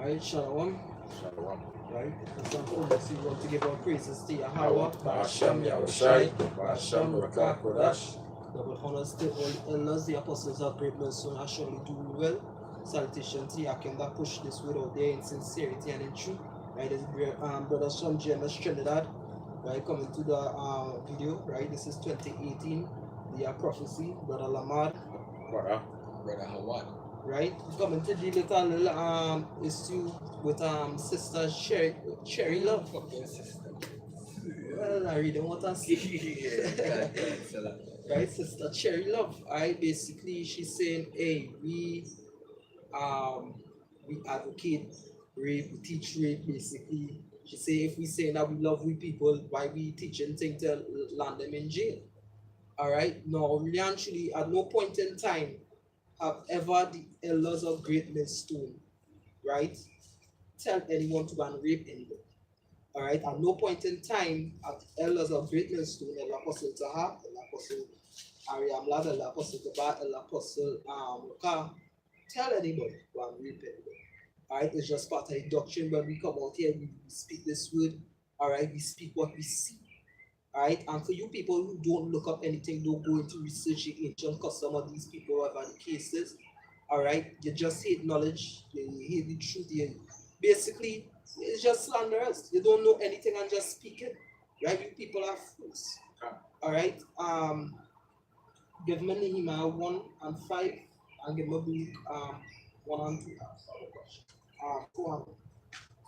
Right, Shalom. Shalom. Right, and some folks we want to give our praises to Yahweh, Ba'ashem Yahushai, Ba'ashem Rakah Kodash. Double honors to all elders, the apostles of great mercy, I surely do well. Salutation to Yakim that push this word out there in sincerity and in truth. Right, this brother from GMS Trinidad, right, coming to the video, right, this is 2018, the prophecy, brother Lamar. Brother Hawad. Right, coming to deal with a little issue with sister Cherry Love. Fucking sister. Well, I really don't want to see. Right, sister Cherry Love. Basically she's saying, hey, we advocate rape, we teach rape basically. She say if we say that we love we people, why we teaching things to land them in jail. Alright, no, really actually at no point in time have ever the elders of Great Millstone, right, tell anyone to go and rape anyone. Alright, at no point in time have the elders of Great Millstone, El Apostle Taha, El Apostle Ariamlad, El Apostle Gaba, El Apostle Luka, tell anybody to go and rape anyone. Alright, it's just part of the doctrine. When we come out here, we speak this word, alright, we speak what we see. Alright, and for you people who don't look up anything, don't go into researching ancient custom of these people, whatever the case is, alright, you just hate knowledge, you hate the truth, basically, it's just slanderous. You don't know anything and just speak it, right? You people are fools, alright, give me Nehemiah 1 and 5, and give me Luke 1 and 2, 4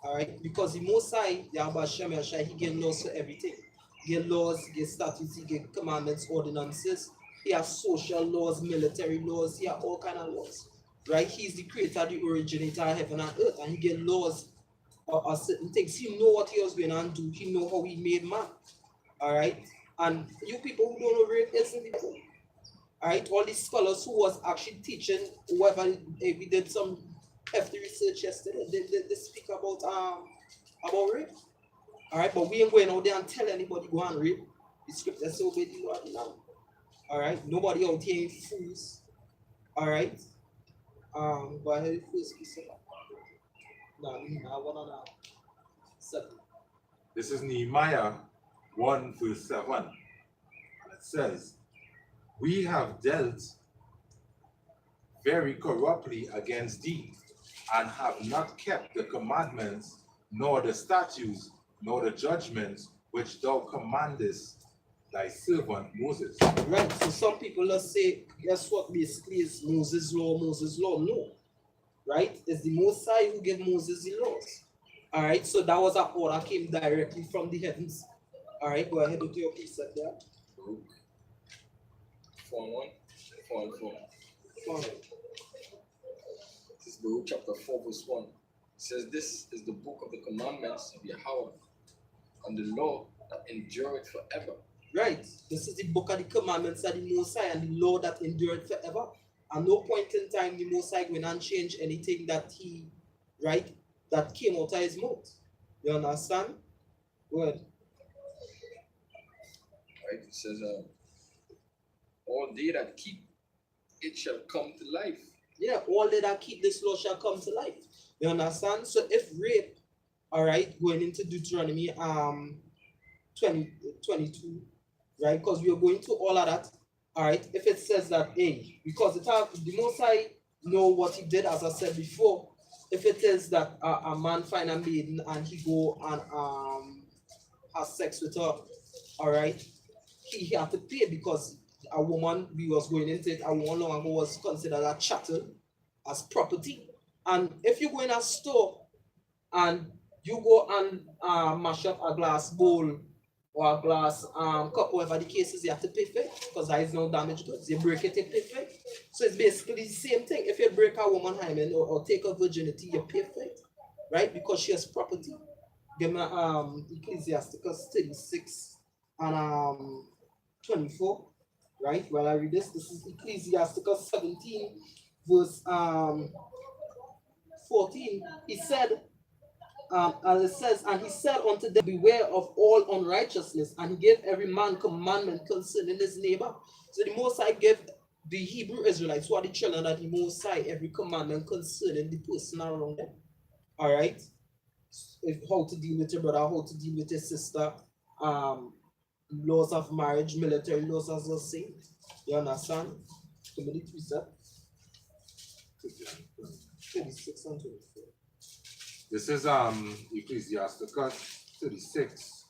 alright, because the Most High, Yahweh Shem Yahshai, he gave laws for everything. He gave laws, he gave statutes, he gave commandments, ordinances. He has social laws, military laws, he has all kind of laws. Right? He's the creator, the originator of heaven and earth, and he gave laws of certain things. He know what he was going to do, he know how he made man. Alright? And you people who don't know rape isn't the Bible. Alright, all these scholars who was actually teaching, whoever we did some hefty research yesterday, they speak about rape. Alright, but we ain't going out there and tell anybody go and rape. The scripture says obey the Lord now. Alright, nobody out here ain't fools. Alright. Go ahead first piece of that. I wanna know. 7. This is Nehemiah 1 verse 7. And it says, we have dealt very corruptly against thee, and have not kept the commandments, nor the statutes, nor the judgments which thou commandest thy servant Moses. Right, so some people just say, guess what basically is Moses' law, No. Right? It's the Most High who gave Moses the laws. Alright, so that was an order came directly from the heavens. Alright, go ahead with your piece of that. Luke 4:1, 4 and 4. This is Luke chapter 4 verse 1. It says, this is the book of the commandments of Yahweh, and the law that endureth forever. Right. This is the book of the commandments of the Most High and the law that endureth forever. At no point in time the Most High will not change anything that he, right, that came out of his mouth. You understand? Good. Right? It says, all they that keep it shall come to life. Yeah, all they that keep this law shall come to life. You understand? So if rape, all right, going into Deuteronomy 22, right? Because we are going to all of that. All right, if it says that, hey, because the Most High know what he did, as I said before. If it is that a man find a maiden and he go and has sex with her, all right, he had to pay, because a woman, we was going into it, a woman long ago was considered a chattel, as property. And if you go in a store and you go and mash up a glass bowl or a glass cup, whatever the case is, you have to pay for it, because there is no damage goods. You break it, you pay for it. So it's basically the same thing. If you break a woman hymen or take her virginity, you pay for it, right? Because she has property. Give me Ecclesiasticus 36 and 24, right? While I read this is Ecclesiasticus 17 verse 14. He said, and it says, and he said unto them, beware of all unrighteousness, and he gave every man commandment concerning his neighbor. So the Most High gave the Hebrew Israelites, who are the children of the Most High, every commandment concerning the person around them. All right. If how to deal with your brother, how to deal with your sister, laws of marriage, military laws as I say. You understand? Committee precept 26 and 24. This is Ecclesiasticus 36,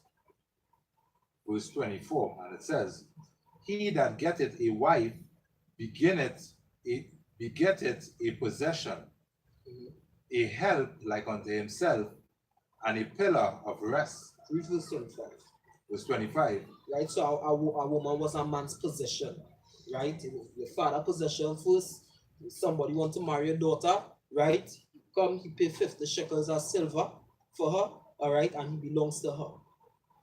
verse 24, and it says, "He that getteth a wife begetteth a possession, a help like unto himself, and a pillar of rest." Read verse 25. Verse 25. Right, so a woman was a man's possession, right? It was your father possession first. Somebody want to marry a daughter, right? Come, he pay 50 shekels of silver for her, all right, and he belongs to her,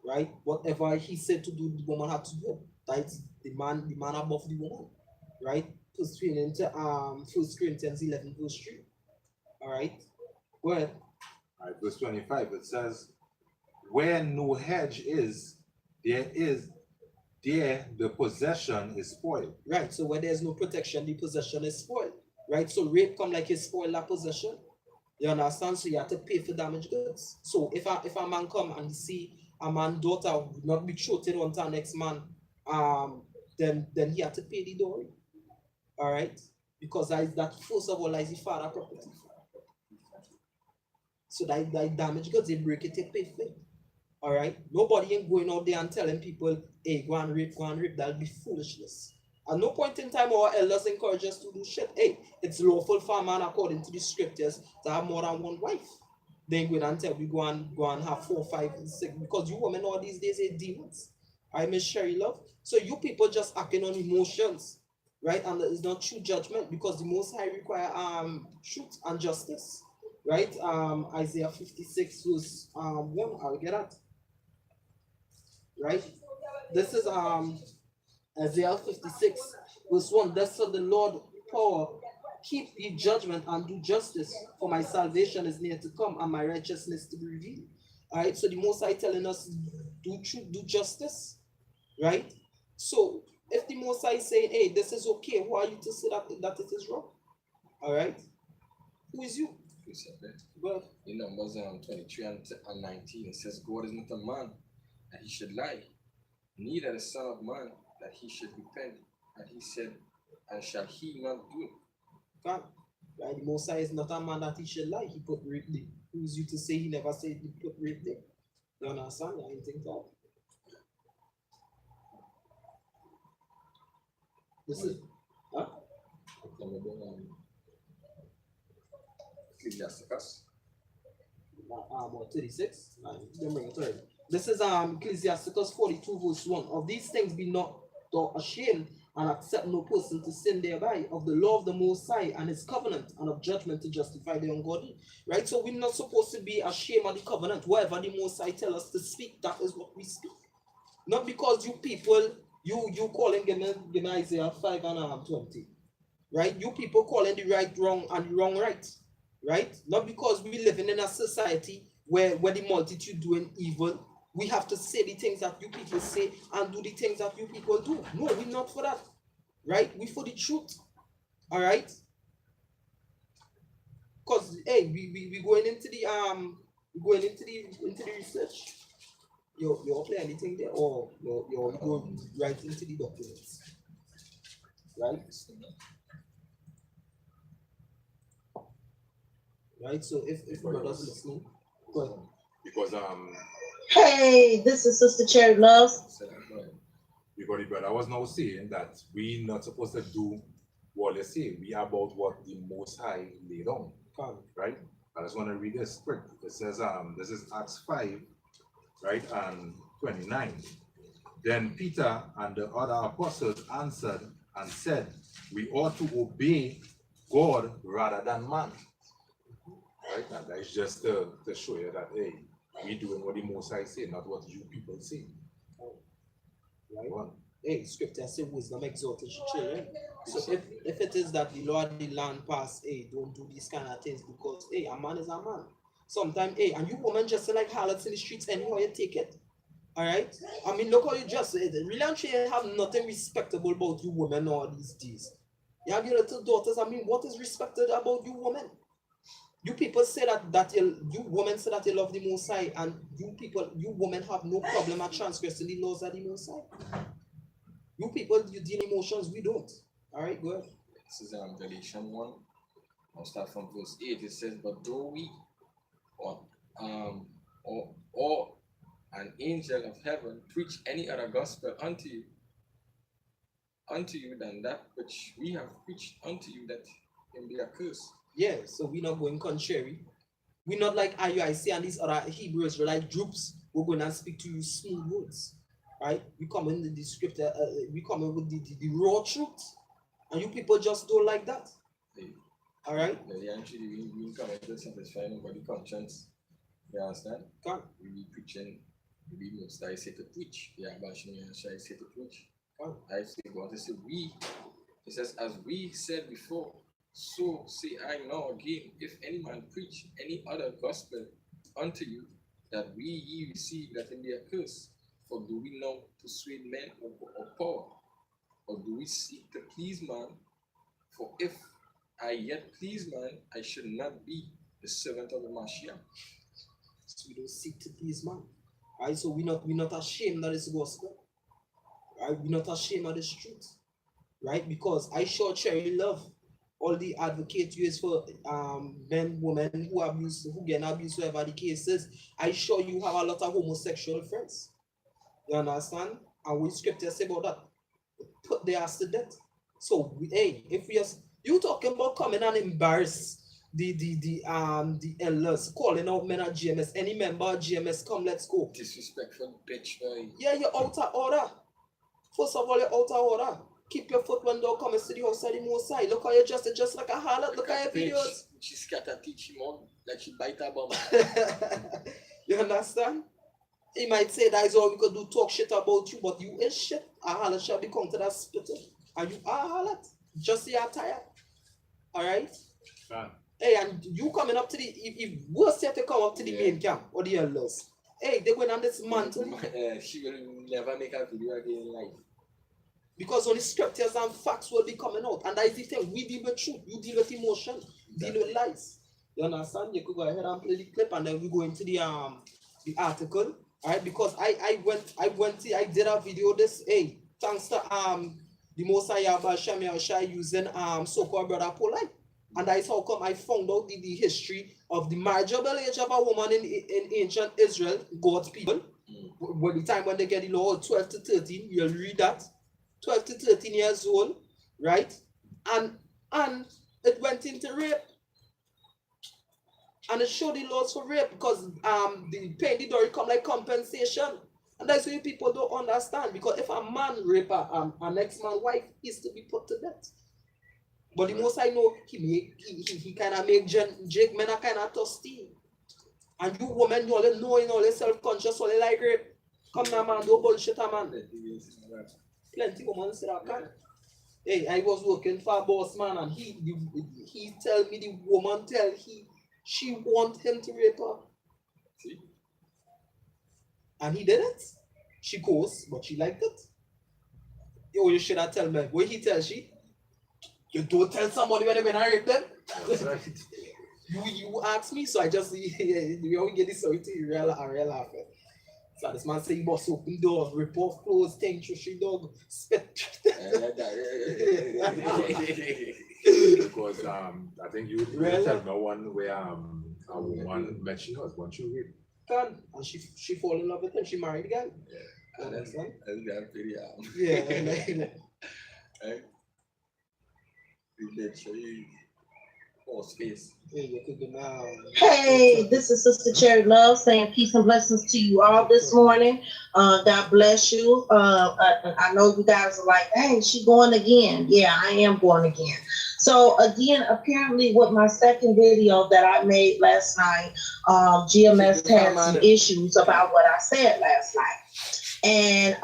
right? Whatever he said to do, the woman had to do. That's the man above the woman, right? First Corinthians 11 verse 3. All right, go ahead. All right, verse 25, it says, "Where no hedge is, there the possession is spoiled." Right, so where there's no protection, the possession is spoiled. Right, so rape come like it spoil that possession. You understand? So you have to pay for damaged goods. So if a man come and see a man's daughter would not be betrothed onto the next man, then he had to pay the dowry. All right, because that first of all is the father property. So that damaged goods, they break it, they pay for it. All right, nobody ain't going out there and telling people, hey, go and rape. That'll be foolishness. At no point in time our elders encourage us to do shit. Hey, it's lawful for a man according to the scriptures to have more than one wife. They ain't going and tell we go and have 4, 5, and 6, because you women all these days are demons. I Miss Sherry Love. So you people just acting on emotions, right? And it's not true judgment, because the Most High require truth and justice, right? Isaiah 56 verse 1. I'll get that. Right? This is Isaiah 56 verse 1. Thus said the Lord power, keep ye judgment and do justice, for my salvation is near to come and my righteousness to be revealed. All right, so the Most High telling us do truth, do justice, right? So if the Most High saying, hey, this is okay, who are you to say that it is wrong? All right, who is you? But in Numbers 23 and 19, it says, God is not a man that he should lie, neither the son of man that he should repent. And he said, and shall he not do it? God, right? The Most High is not a man that he should lie. He put rape there. Who is you to say he never said he put rape there? You understand? I didn't think that. This is, huh? Ecclesiasticus. About 36. Don't bring it to it. This is Ecclesiasticus 42 verse 1. Of these things be not thou ashamed, and accept no person to sin thereby, of the law of the Most High and his covenant, and of judgment to justify the ungodly. Right? So we're not supposed to be ashamed of the covenant. Whatever the Most High tell us to speak, that is what we speak. Not because you people, you calling give me Isaiah 5 and 20. Right? You people calling the right wrong and the wrong right. Right? Not because we living in a society where the multitude doing evil, we have to say the things that you people say and do the things that you people do. No, we're not for that. Right? We for the truth. All right? Because hey, we going into the research. You play anything there, or you go right into the documents. Right? Right? So if brothers listening, go ahead. Because Hey, this is Sister Cherry Love. because the brother was now saying that we not supposed to do what they say. We are about what the Most High laid down. Right? I just want to read this quick. It says this is Acts 5, right, and 29. Then Peter and the other apostles answered and said, we ought to obey God rather than man. Right? And that is just to show you that, hey, we doing what the Most High say, not what you people say. Right? Hey, scripture says wisdom exalted children. So if it is that the Lord the land pass, hey, don't do these kind of things, because hey, a man is a man. Sometimes, hey, and you women just like harlots in the streets anyhow you take it. Alright? I mean, look how you just said it. Really and truly have nothing respectable about you women all these days. You have your little daughters, I mean, what is respected about you women? You people say that you women say that you love the Most High, and you women have no problem at transgressing the laws of the Most High. You people, you deal in emotions, we don't. All right, go ahead. This is Galatians 1. I'll start from verse 8. It says, but though we or an angel of heaven preach any other gospel unto you than that which we have preached unto you, that can be accursed. Yeah, so we're not going contrary. We're not like IUIC and these other Hebrew Israelite groups. We're going to speak to you smooth words, right? We come in the scripture, we come in with the raw truth, and you people just don't like that. Hey, all right? Actually, we come in to satisfy nobody's conscience. You understand? God. We be preaching, we be most I say to preach. Yeah, but I say to preach. God. I say God, I say we. It says, as we said before, so say I now again, if any man preach any other gospel unto you that we ye receive, that in be accursed. For do we now persuade men of power? Or do we seek to please man? For if I yet please man, I should not be the servant of the Mashiach. So we don't seek to please man. Right? So we're not ashamed of this gospel. Right? We're not ashamed of this truth. Right? Because I sure Cherry love all the advocates use for men, women who get abused, whatever the case is. I sure you have a lot of homosexual friends. You understand? And what scripture say about that? Put their ass to death. So hey, if we are you talking about coming and embarrass the elders, calling out men at GMS, any member of GMS, come, let's go. Disrespectful bitch, boy. Yeah, you're out of order. First of all, you're out of order. Keep your foot when thou comest to the house of the Most High. Look how you just like a harlot. Look at your videos. She scatter teach him on like she bite her bum. You understand? He might say that is all we could do, talk shit about you, but you is shit. A harlot shall be counted as spitter. And you are a harlot. Just see your tire. Alright? Hey, and you coming up to the, if worse yet to come up to the main camp or the elders. Hey, they went on this mantle. She will never make a video again in life. Because only scriptures and facts will be coming out. And that is the thing. We deal with truth. You deal with emotion. Deal with lies. You understand? You could go ahead and play the clip and then we go into the article. Alright, because I did a video this, hey, thanks to the Most High Yahweh Shai using so-called brother Polite. And that is how come I found out the history of the marriageable age of a woman in ancient Israel, God's people. When the time when they get the law 12 to 13, you'll read that. 12 to 13 years old, right? And it went into rape. And it showed the laws for rape because the paying the dowry come like compensation. And that's what people don't understand. Because if a man rape an ex-man's wife, he's to be put to death. But the most I know, he kind of make Jake men are kind of thirsty. And you women, you all know, you all self-conscious, all like rape. Come now, man, don't bullshit, man. Plenty women say that can. Hey, I was working for a boss man, and he tell me the woman she want him to rape her. See? And he did it. She goes, but she liked it. Yo, you should have tell me. What he tell she? You don't tell somebody when they rape them. That's right. You ask me, so I just we always get this story to you real laughing. So this man say he must open doors, rip off clothes, take she dog, spit. Because I think you tell me one where a woman met she husband, she raped. And she fall in love with him, she married again. Yeah. And that's pretty Yeah. Right? We did show you more space. Hey, this is Sister Cherry Love saying peace and blessings to you all this morning. God bless you. I know you guys are like, hey, she going again. Yeah, I am going again. So again, apparently with my second video that I made last night, GMS had some issues about what I said last night. And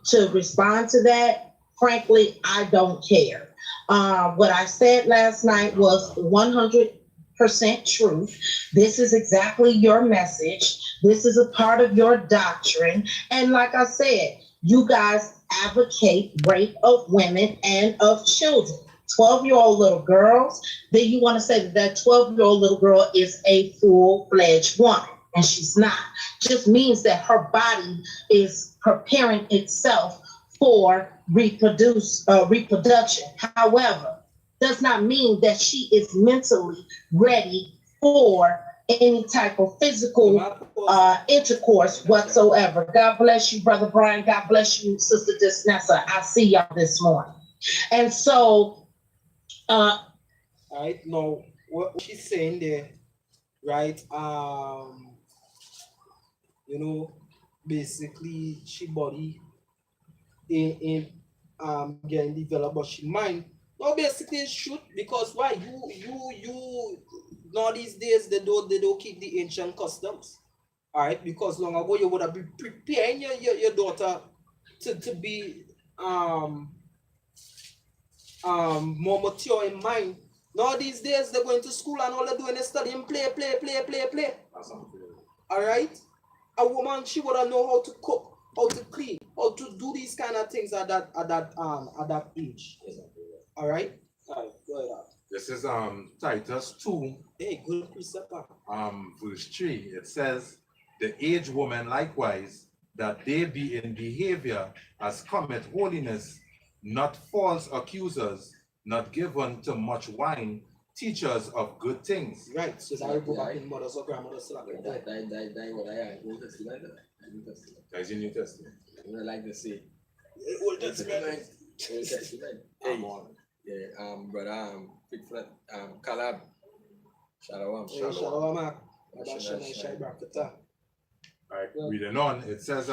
to respond to that, frankly, I don't care. What I said last night was 100% truth. This is exactly your message. This is a part of your doctrine. And like I said, you guys advocate rape of women and of children. 12-year-old little girls, then you want to say that that 12-year-old little girl is a full-fledged woman, and she's not. Just means that her body is preparing itself for reproduction. However, does not mean that she is mentally ready for any type of physical intercourse whatsoever. God bless you, Brother Brian. God bless you, Sister Disnessa. I see y'all this morning. And so, all right, now what she's saying there, right? You know, basically she body in getting developed, but she mind. No, basically it should, because why you now these days they don't keep the ancient customs. All right, because long ago you would have been preparing your daughter to be more mature in mind. Now these days they're going to school and all they're doing is studying, play. All right, a woman, she would know how to cook, how to clean, how to do these kind of things at that age. All right, go ahead. This is Titus 2. Hey, good precept. Verse 3. It says, the aged woman likewise, that they be in behavior as commit holiness, not false accusers, not given to much wine, teachers of good things. Right, so that will go back in mother's or grandmother's slap. That what I Old Testament. That is in New Testament. I like to say Old Testament. Old Testament. Hey, yeah, brother, Big Flat, Calab. Shalom. Shalom. Right, reading on, it says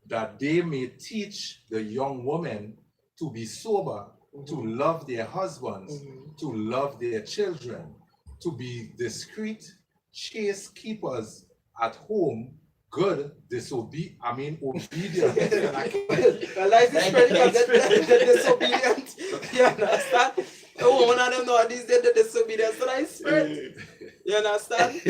that they may teach the young women to be sober, to love their husbands, to love their children, to be discreet, chaste keepers at home, good, obedient. Life is pretty disobedient. You understand? One of them know these days the disobedience to thy spirit. You understand?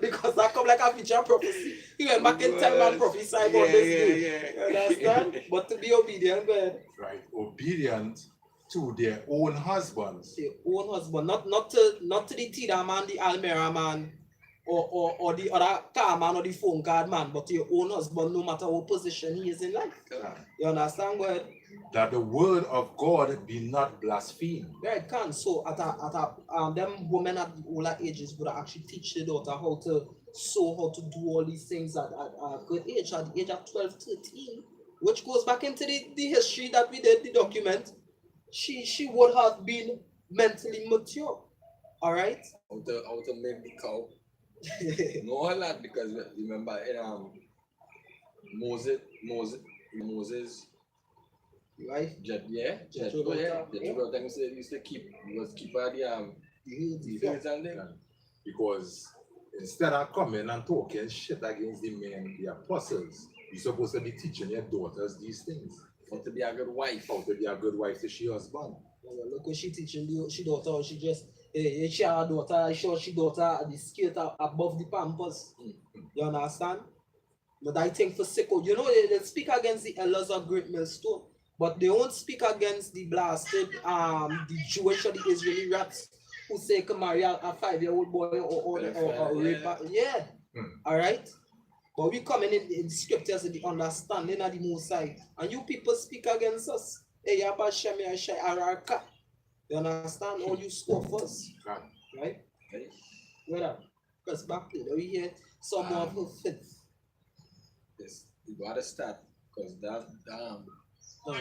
Because that come like a future prophecy. He went back in time and prophesied about this day. You understand? But to be obedient, man. Right, obedient to their own husbands. Their own husband, not to the Tida man, the Almera man, or the other car man or the phone card man, but to your own husband, no matter what position he is in life. You understand, God? That the word of God be not blasphemed. Right, can. So at them women at older ages would actually teach their daughter how to sew, how to do all these things at a good age, at the age of 12, 13, which goes back into the history that we did, the document. She would have been mentally mature. All right? How to make the cow. No, a lot, because remember in Moses, right? Jethro used to keep the fields and them. Because instead of coming and talking shit against the men, the apostles, you're supposed to be teaching your daughters these things. How to be a good wife. How to be a good wife to she husband. Look what she teaching she daughter, she just she her daughter, she daughter at the skirt above the pampers. You understand? But I think for sicko, you know, they speak against the elders of Great Millstone, but they won't speak against the blasted the Jewish or the Israeli rats who say can marry a 5-year-old boy or rape. Yeah. All right. But we coming in scriptures with the understanding of the Most High, and you people speak against us. Hey, you understand? All you scoffers, right? Where that? Press back to we hear some of her fifth. Yes, you gotta start, because that God bless you. I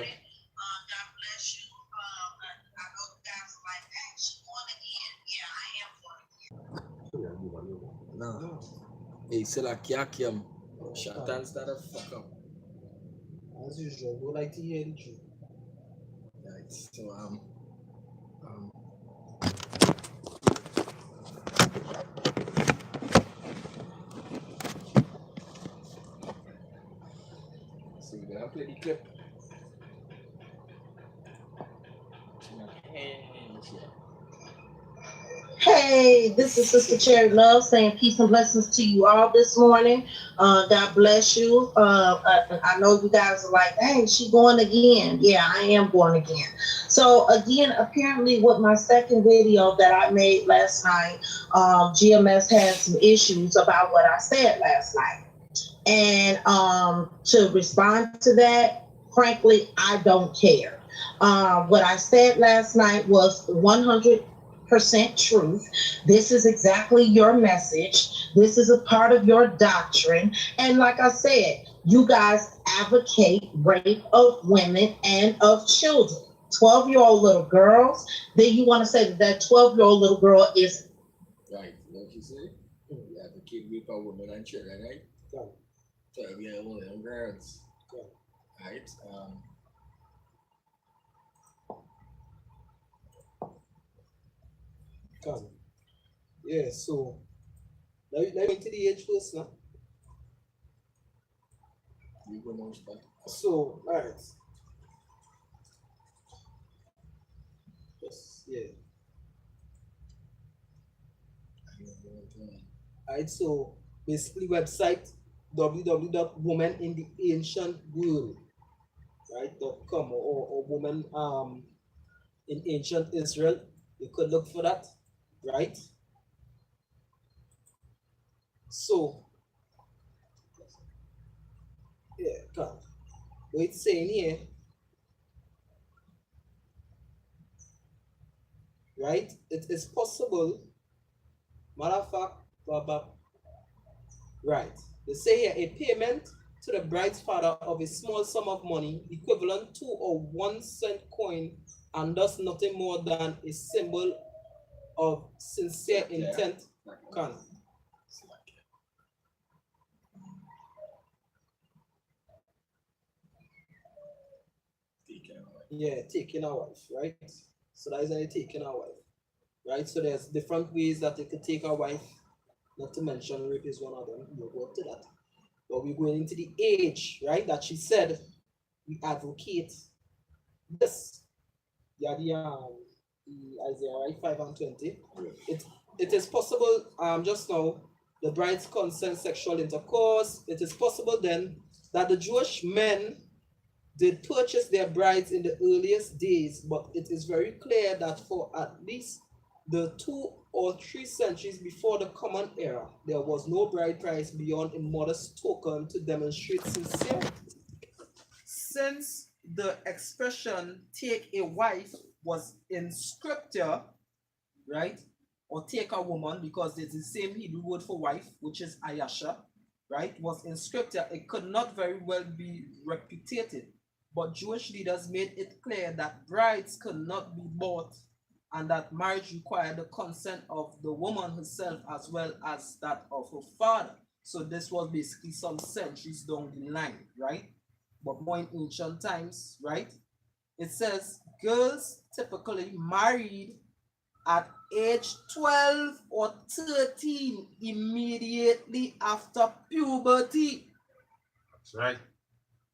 know you guys are like, hey, she born again. Yeah, I am born again. no. Hey, Selakiakiam, Shatan started fuck up. As usual, we like to hear the truth. Right, so so we're gonna play the clip. Hey Hey, this is Sister Cherry Love saying peace and blessings to you all this morning. God bless you. I know you guys are like, hey, she going again. Yeah, I am going again. So again, apparently with my second video that I made last night, GMS had some issues about what I said last night. And to respond to that, frankly, I don't care. What I said last night was 100% truth. This is exactly your message. This is a part of your doctrine. And like I said, you guys advocate rape of women and of children. 12-year-old little girls. Then you want to say that 12-year-old little girl is right. You know what you say? You advocate rape of women and children, right? Come, 12-year-old little girls. come, Right? come. Yeah, so let me go into the age first now. You go now, spot. So, all right. Yes, yeah. All right, so basically website www.womenintheancientworld, right, .com or woman in ancient Israel. You could look for that, right? So, yeah, come. What it's saying here, right? It is possible, matter of fact, right. They say here a payment to the bride's father of a small sum of money equivalent to a 1 cent coin and thus nothing more than a symbol of sincere intent can. Yeah, taking a wife, right? So that is how you taking a wife, right? So there's different ways that you could take a wife, not to mention rape is one of them. We'll go up to that. But we're going into the age, right? That she said we advocate this. Yeah, the Isaiah, right? 5 and 20. It is possible, just now, the bride's consent sexual intercourse. It is possible then that the Jewish men did purchase their brides in the earliest days, but it is very clear that for at least the 2 or 3 centuries before the Common Era, there was no bride price beyond a modest token to demonstrate sincerity. Since the expression take a wife was in scripture, right? Or take a woman, because it's the same Hebrew word for wife, which is Ayasha, right? Was in scripture, it could not very well be repudiated. But Jewish leaders made it clear that brides could not be bought and that marriage required the consent of the woman herself as well as that of her father. So this was basically some centuries down the line, right? But more in ancient times, right? It says girls typically married at age 12 or 13 immediately after puberty. That's right.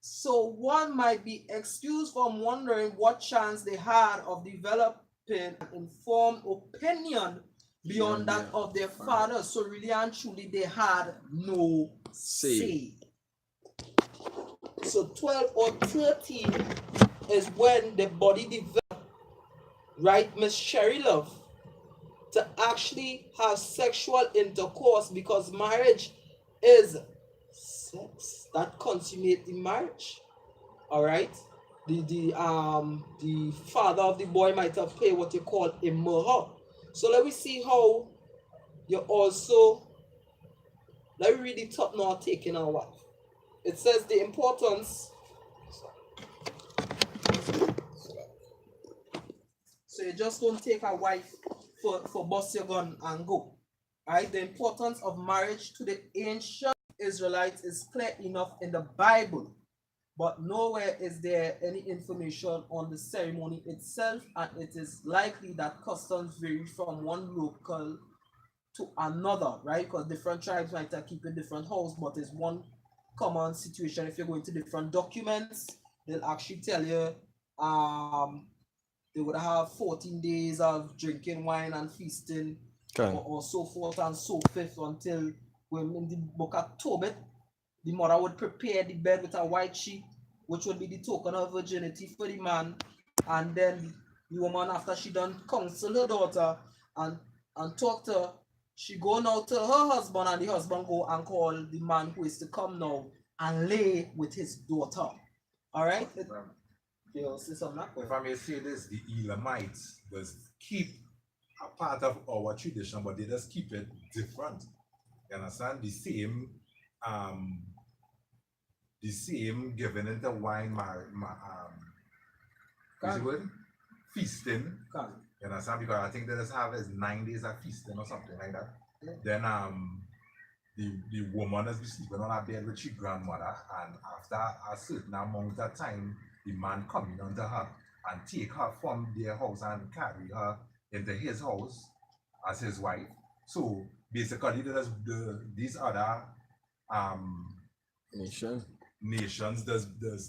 So one might be excused from wondering what chance they had of developing an informed opinion beyond that of their father. So really and truly they had no say. So 12 or 13 is when the body developed, right, Miss Cherry Love, to actually have sexual intercourse, because marriage is sex that consummate the marriage. All right, the father of the boy might have paid what you call a mahar. So let me see how you also, let me read the top now, taking a wife. It says the importance. So you just don't take a wife for bust your gun and go. Right? The importance of marriage to the ancient Israelites is clear enough in the Bible, but nowhere is there any information on the ceremony itself, and it is likely that customs vary from one local to another, right? Because different tribes might have keeping different house, but it's one common situation. If you're going to different documents, they'll actually tell you they would have 14 days of drinking wine and feasting or so forth and so forth, until when in the book of Tobit, the mother would prepare the bed with a white sheet, which would be the token of virginity for the man. And then the woman, after she done counsel her daughter and talk to her, she go now to her husband, and the husband go and call the man who is to come now and lay with his daughter. All right? If I may say this, the Elamites does keep a part of our tradition, but they just keep it different. You understand? The same giving into wine, what's the word? Feasting. You understand? Because I think they just have is 9 days of feasting or something like that. Yeah. Then the woman has been sleeping on her bed with her grandmother, and after a certain amount of time, the man coming unto her and take her from their house and carry her into his house as his wife. So basically, these other nations does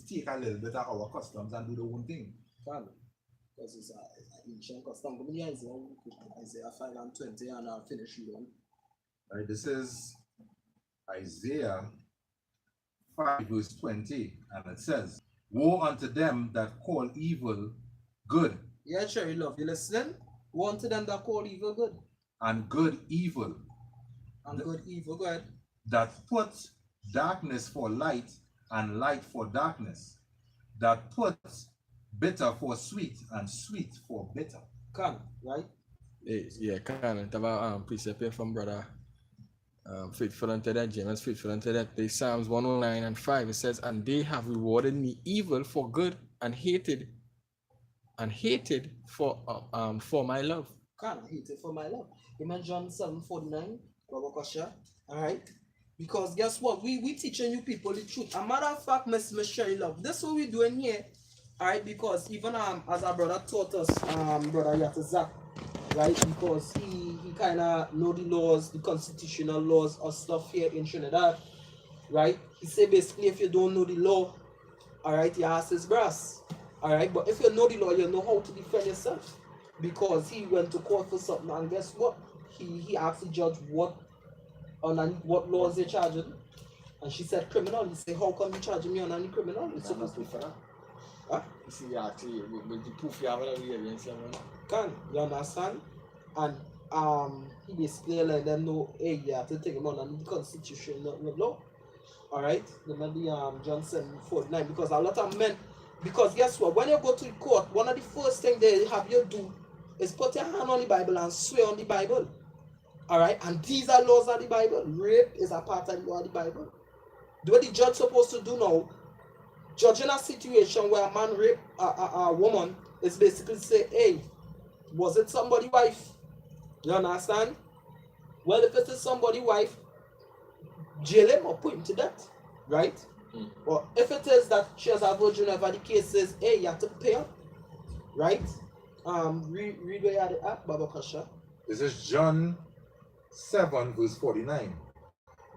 take a little bit of our customs and do their own thing. Because it's an ancient custom. Give me Isaiah 5:20 and I'll finish you on. Right, this is Isaiah 5:20, and it says, "Woe unto them that call evil good." Yeah, Cherry Love, you listening? Woe unto them that call evil good. And good evil. And good evil, go ahead. That put darkness for light and light for darkness. That put bitter for sweet and sweet for bitter. Right? Yeah, can. About precept here from brother. Faithful unto that, James, faithful unto that. The Psalms 109:5, it says, "And they have rewarded me evil for good, and hated for my love." Hated for my love. Amen. John 7:49. All right. Because guess what? We teaching you people the truth. A matter of fact, Miss Sherry Love, this is what we're doing here. All right, because even as our brother taught us, brother Yatazak, right? Because he kind of know the laws, the constitutional laws or stuff here in Trinidad, right? He said basically, if you don't know the law, all right, your ass is brass, all right. But if you know the law, you know how to defend yourself. Because he went to court for something, and guess what? He asked the judge what laws they charging, and she said criminal. He said, how come you charging me on any criminal? It's supposed to be fair. Huh? You see, actually, with the proof you have against him. You understand? And he basically let them know, hey, you have to take him on under the constitution, not the law. Alright? Remember the John 7:49, because a lot of men, because guess what? When you go to the court, one of the first things they have you do is put your hand on the Bible and swear on the Bible. Alright? And these are laws of the Bible. Rape is a part of the law of the Bible. What the judge supposed to do now, judging a situation where a man rape a woman, is basically say, hey, was it somebody's wife? You understand? Well, if it is somebody's wife, jail him or put him to death, right? Or if it is that she has a virgin, whatever the case is, hey, you have to pay her, right? Read where you had it at, Baba Kasha. This is John 7:49.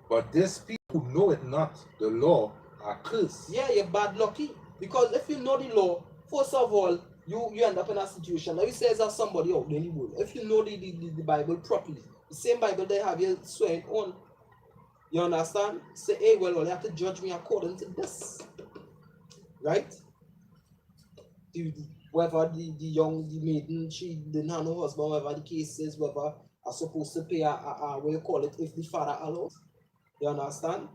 "But this people who know it not, the law, are cursed." Yeah, you're bad lucky. Because if you know the law, first of all, you end up in a situation. Like you say, there's somebody out there in the world. If you know the Bible properly, the same Bible they have you swearing on. You understand? Say, hey, well, you have to judge me according to this. Right? Whether the maiden, she didn't have no husband, whatever the case is, whether are supposed to pay what you call it, if the father allows. You understand?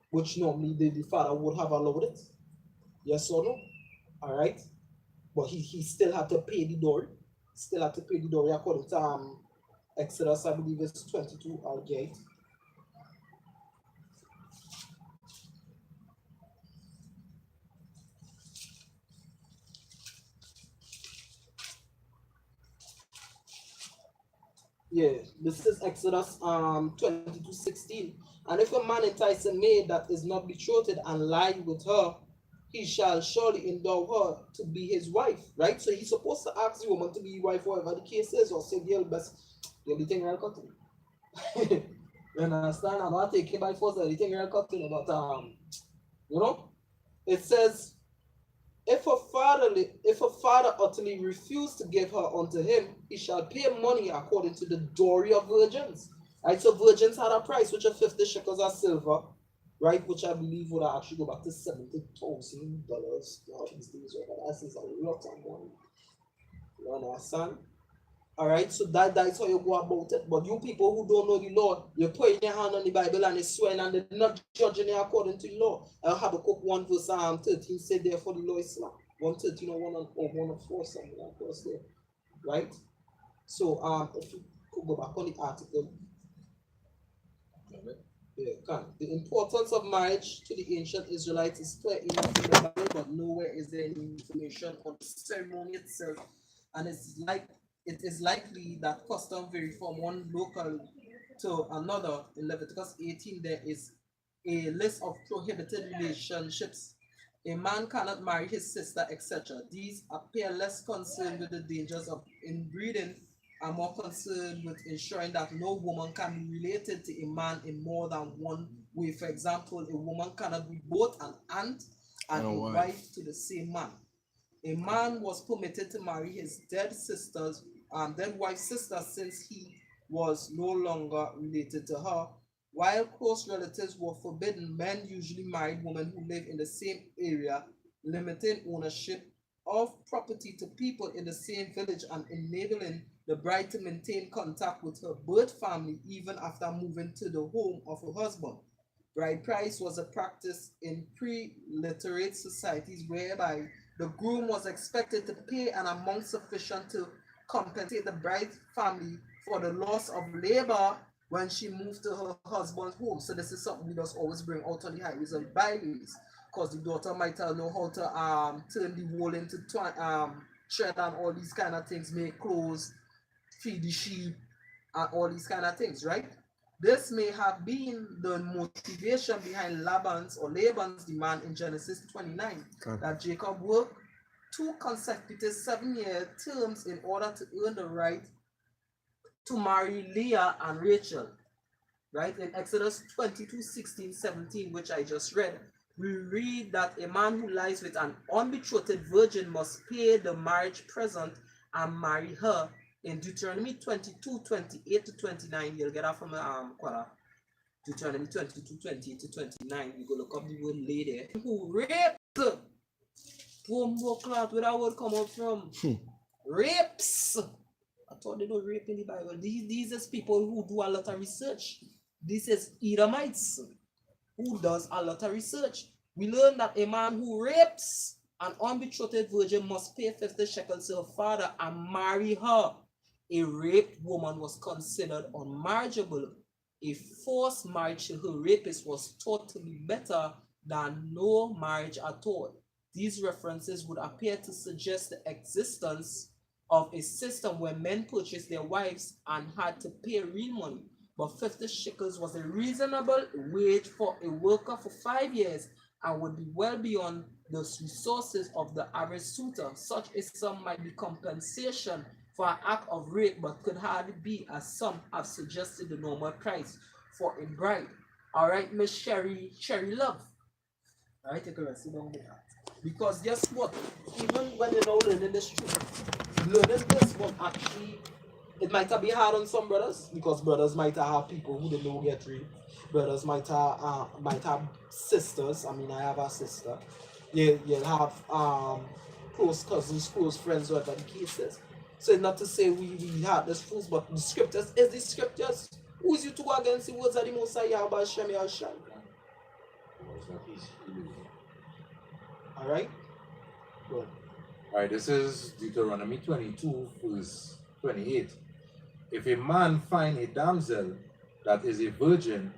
Which normally the father would have allowed it. Yes or no? Alright? But he still had to pay the door. Still had to pay the door according to Exodus, I believe it's 22 or 8. Yeah, this is Exodus 22:16. "And if a man entice a maid that is not betrothed and lie with her, he shall surely endow her to be his wife." Right? So he's supposed to ask the woman to be his wife, whatever the case is, or say, girl, best, you'll be taking her cutting. You understand? I'm not taking it by force, you'll be taking her cutting. But, you know, it says, "And if a man entice a maid that is not betrothed and lie with her, he shall surely endow her to be his wife." Right? So he's supposed to ask the woman to be his wife, whatever the case is, or say, girl, best, you'll be taking her cutting. You know? It says, If a father utterly refuse to give her unto him, he shall pay money according to the dowry of virgins. Right, so virgins had a price, which are 50 shekels of silver, right, which I believe would actually go back to $70,000 these days. Right? That is a lot of money. You understand? All right, so that's how you go about it. But you people who don't know the law, you're putting your hand on the Bible and you're swearing and they're not judging it according to the law. Habakkuk 1 verse 13 said, therefore the law is slack. 113 or 104, something like that there. Right? So if you could go back on the article. Yeah, can. The importance of marriage to the ancient Israelites is clear enough in the Bible, but nowhere is there any information on the ceremony itself. And it is likely that custom vary from one local to another. In Leviticus 18, there is a list of prohibited relationships. A man cannot marry his sister, etc. These appear less concerned with the dangers of inbreeding and more concerned with ensuring that no woman can be related to a man in more than one way. For example, a woman cannot be both an aunt and a wife to the same man. A man was permitted to marry his dead wife's sister, since he was no longer related to her. While close relatives were forbidden, men usually married women who lived in the same area, limiting ownership of property to people in the same village and enabling the bride to maintain contact with her birth family even after moving to the home of her husband. Bride price was a practice in pre-literate societies whereby the groom was expected to pay an amount sufficient to compensate the bride's family for the loss of labor when she moved to her husband's home. So this is something we just always bring out on the highways and byways, because the daughter might know how to turn the wool into thread and all these kind of things, make clothes, feed the sheep, and all these kind of things, right? This may have been the motivation behind Laban's demand in Genesis 29, that Jacob worked 2 consecutive 7-year terms in order to earn the right to marry Leah and Rachel. Right? In Exodus 22, 16, 17, which I just read, we read that a man who lies with an unbetrothed virgin must pay the marriage present and marry her. In Deuteronomy 22, 28 to 29, you'll get that from Quara. Deuteronomy 22, 28 to 29. You go look up the word lady who raped. Where that word come out from? Rapes. I thought they don't rape in the Bible. These is people who do a lot of research. This is Edomites who does a lot of research. We learn that a man who rapes an unbetrothed virgin must pay 50 shekels to her father and marry her. A raped woman was considered unmarriageable. A forced marriage to her rapist was thought to be better than no marriage at all. These references would appear to suggest the existence of a system where men purchased their wives and had to pay real money. But 50 shekels was a reasonable wage for a worker for 5 years and would be well beyond the resources of the average suitor. Such a sum might be compensation for an act of rape, but could hardly be, as some have suggested, the normal price for a bride. All right, Miss Sherry Love. All right, take a rest. Because guess what? Even when you're now learning this truth, learning this will actually, it might be hard on some brothers, because brothers might have people who they know get raped. Brothers might have sisters. I mean, I have a sister. You'll have close cousins, close friends, whatever the case is. So not to say we have this fools, but the scriptures is the scriptures. Who is you to go against the words of the Most High Yahweh Shem Yahshai? All right. Good. All right. This is Deuteronomy 22, verse 28. If a man find a damsel that is a virgin,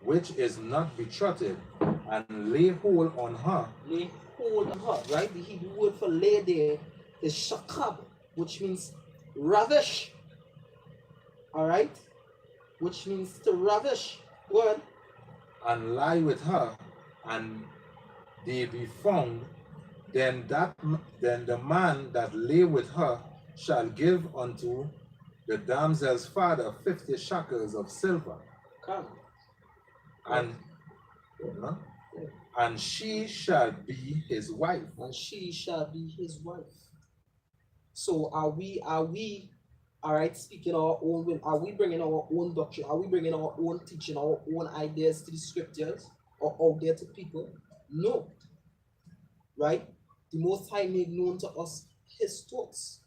which is not betrothed, and lay hold on her. Lay hold on her, right? The Hebrew word for lay there is shakab, which means ravish. All right? Which means to ravish. Word. And lie with her, and they be found, then the man that lay with her shall give unto the damsel's father 50 shekels of silver. Come. and she shall be his wife. And she shall be his wife. So are we, all right, speaking our own will? Are we bringing our own doctrine? Are we bringing our own teaching, our own ideas to the scriptures or out there to people? No. Right? The Most High made known to us his thoughts.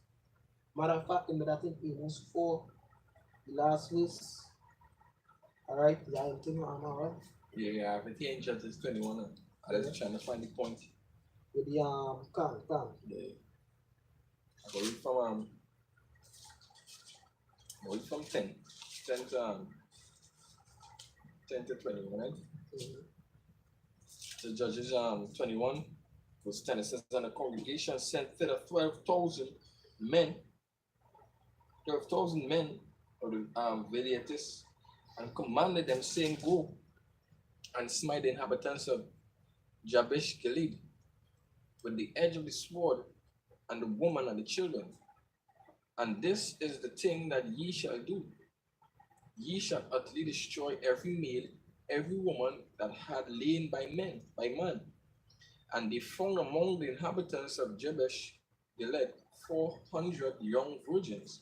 Matter of fact, in that in Amos 4, the last verse. All right, yeah, I'm thinking, I'm all right. Yeah, I think in chapter 21. I was trying to find the point. With the come. Yeah. I go read from 10 to 21, right? Mm-hmm. So Judges 21, verse 10, it says, and the congregation sent thither 12,000 men, of the Veliatists, and commanded them, saying, go and smite the inhabitants of Jabesh Gilead with the edge of the sword, and the woman and the children. And this is the thing that ye shall do. Ye shall utterly destroy every male, every woman that had lain by man. And they found among the inhabitants of Jabesh Gilead 400 young virgins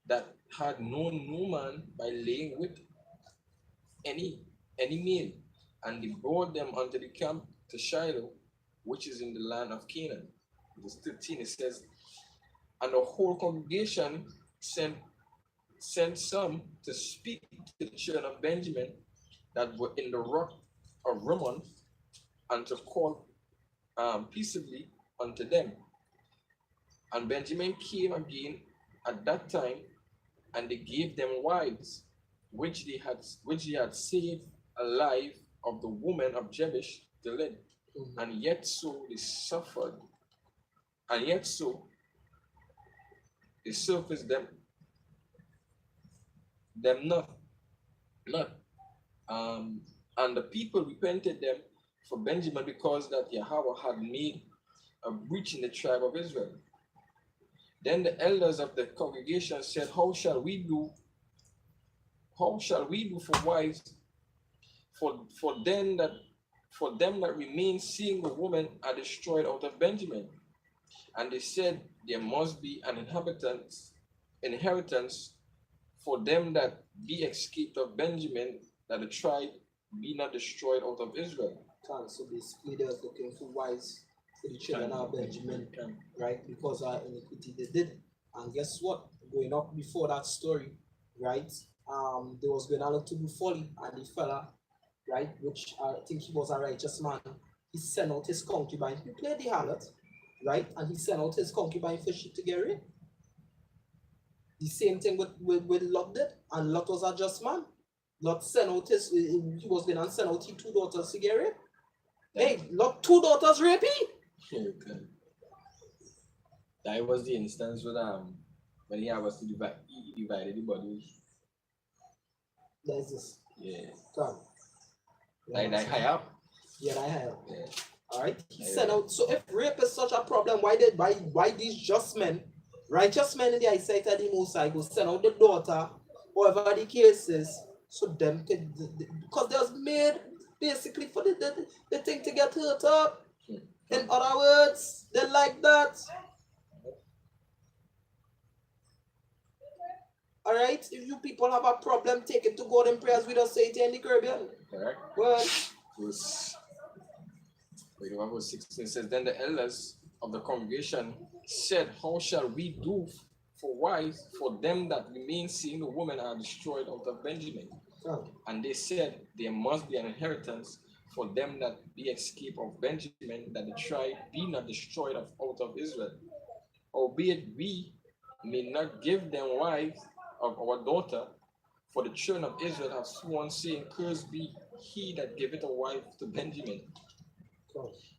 that had known no man by laying with any male. And they brought them unto the camp to Shiloh, which is in the land of Canaan. Verse 13, it says, and the whole congregation sent some to speak to the children of Benjamin that were in the rock of Rimmon, and to call peaceably unto them. And Benjamin came again at that time, and they gave them wives, which they had saved alive of the woman of Jabesh Gilead. Mm-hmm. And yet so they suffered, and yet so they surfaced them not. And the people repented them for Benjamin, because that Yahweh had made a breach in the tribe of Israel. Then the elders of the congregation said, how shall we do for wives for them that remain, seeing the women are destroyed out of Benjamin? And they said, there must be an inheritance for them that be escaped of Benjamin, that the tribe be not destroyed out of Israel. So basically, they're looking for wives for the children of Benjamin, right? Because of iniquity they did. And guess what? Going up before that story, right? There was going on to do folly, and the fella, right, which I think he was a righteous man, he sent out his concubine. He played the harlot, right? And he sent out his concubine for she to get raped. The same thing with Lot did, and Lot was a just man. Lot sent out he was going to send out his 2 daughters to get raped. Hey, Lot 2 daughters rapey? Okay. That was the instance when he was to divided the body. There's this. Yeah. Come. Like high up. Yeah, I have. Yeah. Alright. He sent out. So if rape is such a problem, why these just men, righteous men in the eyesight of the Most High, go send out the daughter, whatever the case is, so them can, because they was made basically for the thing to get hurt up. In other words, they like that. Alright, if you people have a problem, take it to God in prayers with us, say it in the Caribbean. Correct. Well, Verse 16 says, then the elders of the congregation said, how shall we do for wives for them that remain, seeing the women are destroyed out of Benjamin? And they said, there must be an inheritance for them that be escaped of Benjamin, that the tribe be not destroyed out of Israel. Albeit we may not give them wives of our daughter, for the children of Israel have sworn, saying, cursed be he that giveth a wife to Benjamin.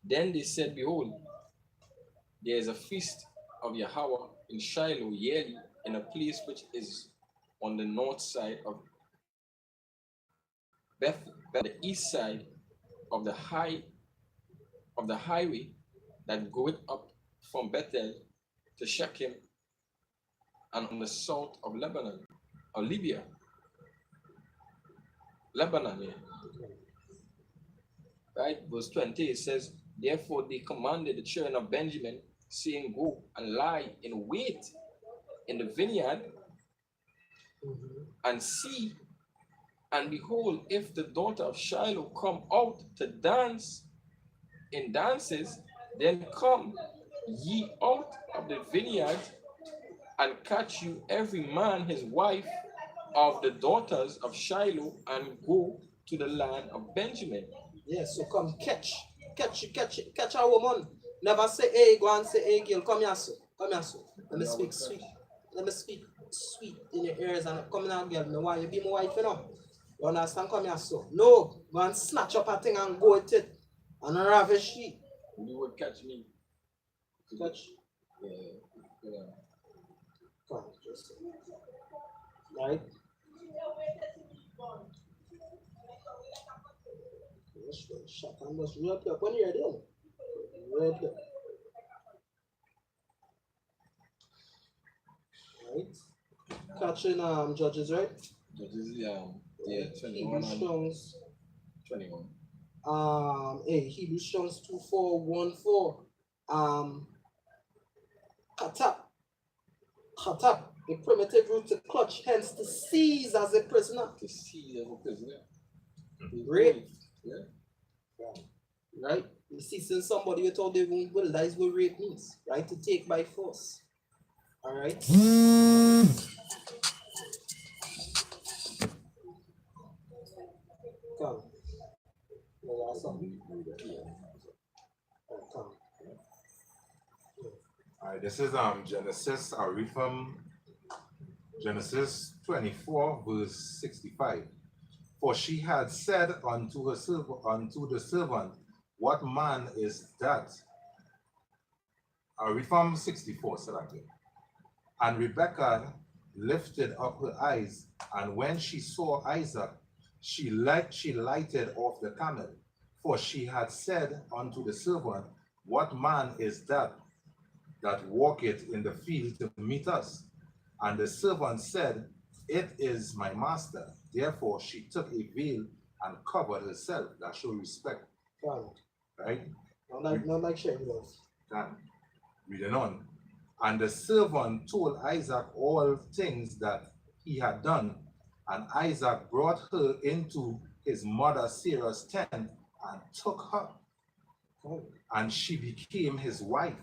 Then they said, behold, there is a feast of Yahweh in Shiloh yearly, in a place which is on the north side of Bethel, the east side of the highway that goeth up from Bethel to Shechem, and on the south of Lebanon, or Lebanon, yeah. Right? Verse 20, it says, therefore they commanded the children of Benjamin, saying, go and lie in wait in the vineyard and see, and behold, if the daughter of Shiloh come out to dance in dances, then come ye out of the vineyard and catch you every man his wife of the daughters of Shiloh and go to the land of Benjamin. Yes, so come catch a woman. Never say, hey, go and say, hey, girl, come here, so. Come here, so. Let me speak sweet. Let me speak sweet in your ears and come here, girl. No, why you be my wife, you know? You understand? Come here, so. No, go and snatch up a thing and go with it. And ravish it. You would catch me. Catch? Yeah. Come, just. Right? Shut and just real quick. When you're done. Real quick. Right? Catching judges, right? Judges, yeah, 21 Hebrew Strong's 21. Hebrew Strong's 2414. Katap, the primitive root to clutch, hence to seize as a prisoner. To seize as a prisoner. Rape. Yeah. Right? You see, since somebody without their own will, that is what rape means, right? To take by force. Alright? Come. Come. Alright, this is Genesis. I read from Genesis 24, verse 65. For she had said unto the servant, what man is that? I read from 64, selected. And Rebekah lifted up her eyes, and when she saw Isaac, she lighted off the camel. For she had said unto the servant, what man is that walketh in the field to meet us? And the servant said, it is my master. Therefore she took a veil and covered herself. That show respect. Right? Not like sharing love. Reading on. And the servant told Isaac all things that he had done. And Isaac brought her into his mother Sarah's tent and took her. And she became his wife.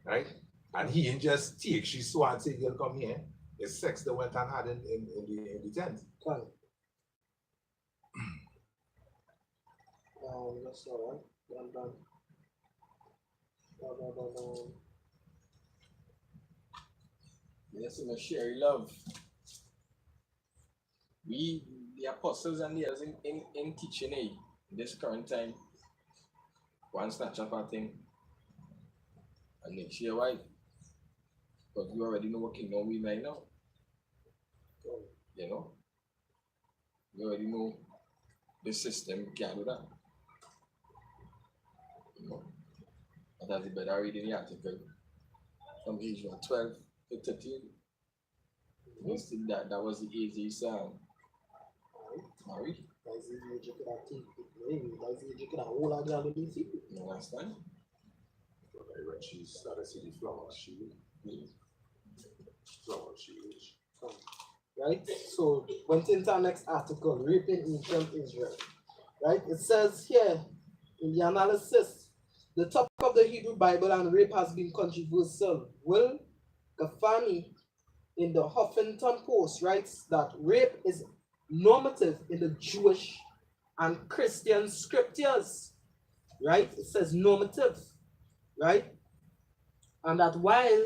Right? And he didn't just take, she saw and said, you'll come here. It's sex that went and had in the tent. That's all right. Done. Yes, and share love. We, the apostles and the others in teaching this current time, one snatch up a thing and make sure wife. Because you already know what kingdom we right now. You know? You already know the system can't do that. You know? And that's the better reading the article from age 12 to 13. Most of that was the age he's married. That's the age you could have taken. That's the age you could have hold a girl with these people. You understand? When she started to see the flowers, she right? So went into our next article, raping ancient Israel. Right? It says here in the analysis, the topic of the Hebrew Bible and rape has been controversial. Will Gafani in the Huffington Post writes that rape is normative in the Jewish and Christian scriptures. Right? It says normative. Right? And that while